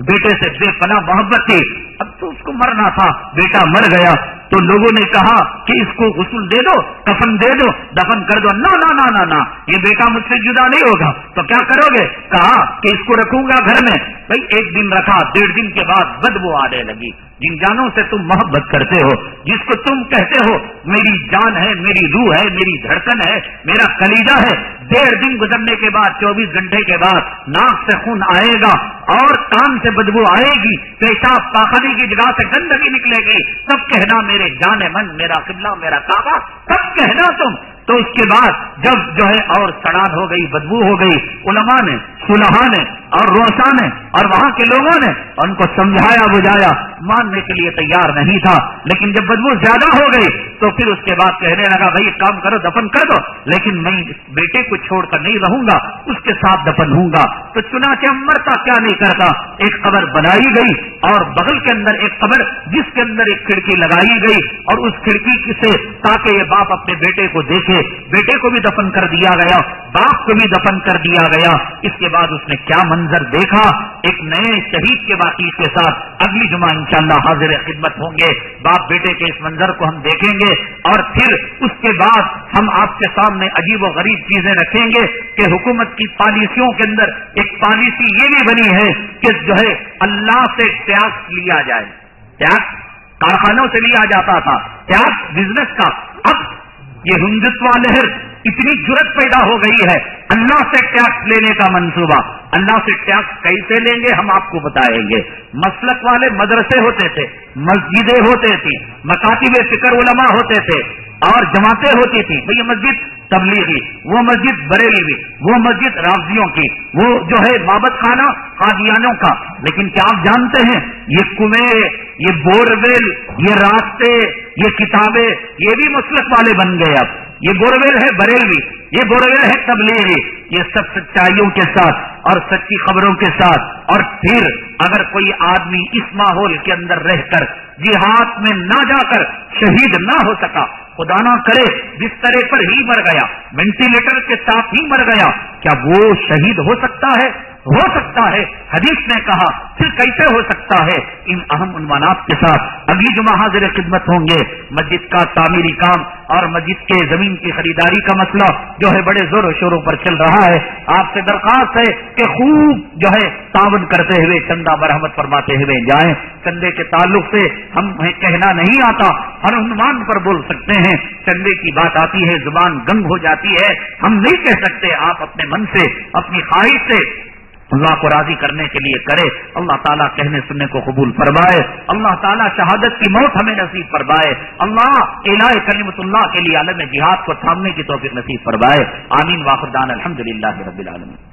بیٹے سے بے پناہ محبت تھی، اب تو اس کو مرنا تھا، بیٹا مر گیا تو لوگوں نے کہا کہ اس کو غسل دے دو، کفن دے دو، دفن کر دو۔ نا نا نا نا نا، یہ بیٹا مجھ سے جدا نہیں ہوگا، تو کیا کرو گے؟ کہا کہ اس کو رکھوں گا گھر میں۔ بھائی 1 دن رکھا، 1.5 دن کے بعد بدبو آنے لگی۔ جن جانوں سے تم محبت کرتے ہو، جس کو تم کہتے ہو میری جان ہے، میری روح ہے، میری دھڑکن ہے، میرا کلیجہ ہے، 1.5 دن گزرنے کے بعد، 24 گھنٹے کے بعد ناک سے خون آئے گا اور کان سے بدبو آئے گی، پیشاب پاخانے کی جگہ سے گندگی نکلے گی، تب کہنا میرے جان من، میرا قبلہ، میرا کعبہ، تب کہنا تم۔ تو اس کے بعد جب اور سڑان ہو گئی، بدبو ہو گئی، علماء نے، صلحاء نے اور روسا نے اور وہاں کے لوگوں نے ان کو سمجھایا بجھایا، ماننے کے لیے تیار نہیں تھا، لیکن جب بدبو زیادہ ہو گئی تو پھر اس کے بعد کہنے لگا بھائی ایک کام کرو، دفن کر دو، لیکن میں بیٹے کو چھوڑ کر نہیں رہوں گا، اس کے ساتھ دفن ہوں گا۔ تو چنانچہ مرتا کیا نہیں کرتا، ایک قبر بنائی گئی اور بغل کے اندر ایک قبر جس کے اندر ایک کھڑکی لگائی گئی، اور اس کھڑکی سے تاکہ یہ باپ اپنے بیٹے کو دیکھے، بیٹے کو بھی دفن کر دیا گیا، باپ کو بھی دفن کر دیا گیا۔ اس کے بعد اس نے کیا منظر دیکھا، ایک نئے شہید کے واقعے کے ساتھ اگلی جمعہ انشاءاللہ حاضر خدمت ہوں گے۔ باپ بیٹے کے اس منظر کو ہم دیکھیں گے، اور پھر اس کے بعد ہم آپ کے سامنے عجیب و غریب چیزیں رکھیں گے کہ حکومت کی پالیسیوں کے اندر ایک پالیسی یہ بھی بنی ہے کہ اللہ سے ٹیکس لیا جائے۔ ٹیکس کارخانوں سے لیا جاتا تھا، ٹیکس بزنس کا، اب یہ ہندوتوا لہر اتنی جرت پیدا ہو گئی ہے، اللہ سے ٹیکس لینے کا منصوبہ۔ اللہ سے ٹیکس کیسے لیں گے ہم آپ کو بتائیں گے۔ مسلک والے مدرسے ہوتے تھے، مسجدیں ہوتے تھی، مکاتب فکر علماء ہوتے تھے اور جماعتیں ہوتی تھی۔ یہ مسجد تبلیغی، وہ مسجد بریلوی، وہ مسجد رافضیوں کی، وہ معبد خانہ قادیانیوں کا۔ لیکن کیا آپ جانتے ہیں یہ کنویں، یہ بورویل، یہ راستے، یہ کتابیں، یہ بھی مسلک والے بن گئے۔ اب یہ بورویل ہے بریلوی، یہ بورویل ہے تبلیغی، یہ سب سچائیوں کے ساتھ اور سچی خبروں کے ساتھ۔ اور پھر اگر کوئی آدمی اس ماحول کے اندر رہ کر جہاد میں نہ جا کر شہید نہ ہو سکا، خدا نہ کرے بسترے پر ہی مر گیا، وینٹیلیٹر کے ساتھ ہی مر گیا، کیا وہ شہید ہو سکتا ہے؟ ہو سکتا ہے، حدیث نے کہا، پھر کیسے ہو سکتا ہے؟ ان اہم عنوانات کے ساتھ اگلی جمعہ حاضر خدمت ہوں گے۔ مسجد کا تعمیری کام اور مسجد کے زمین کی خریداری کا مسئلہ بڑے زور و شوروں پر چل رہا ہے۔ آپ سے درخواست ہے کہ خوب تعاون کرتے ہوئے چندہ مرحمت فرماتے ہوئے جائیں۔ چندے کے تعلق سے ہمیں کہنا نہیں آتا، ہر عنوان پر بول سکتے ہیں، چندے کی بات آتی ہے زبان گنگ ہو جاتی ہے، ہم نہیں کہہ سکتے۔ آپ اپنے من سے، اپنی خواہش سے اللہ کو راضی کرنے کے لیے کرے۔ اللہ تعالیٰ کہنے سننے کو قبول فرمائے، اللہ تعالیٰ شہادت کی موت ہمیں نصیب فرمائے، اللہ اعلاء کلمت اللہ کے لیے عالم جہاد کو تھامنے کی توفیق نصیب فرمائے۔ آمین۔ واخر دعوانا الحمدللہ رب العالمین۔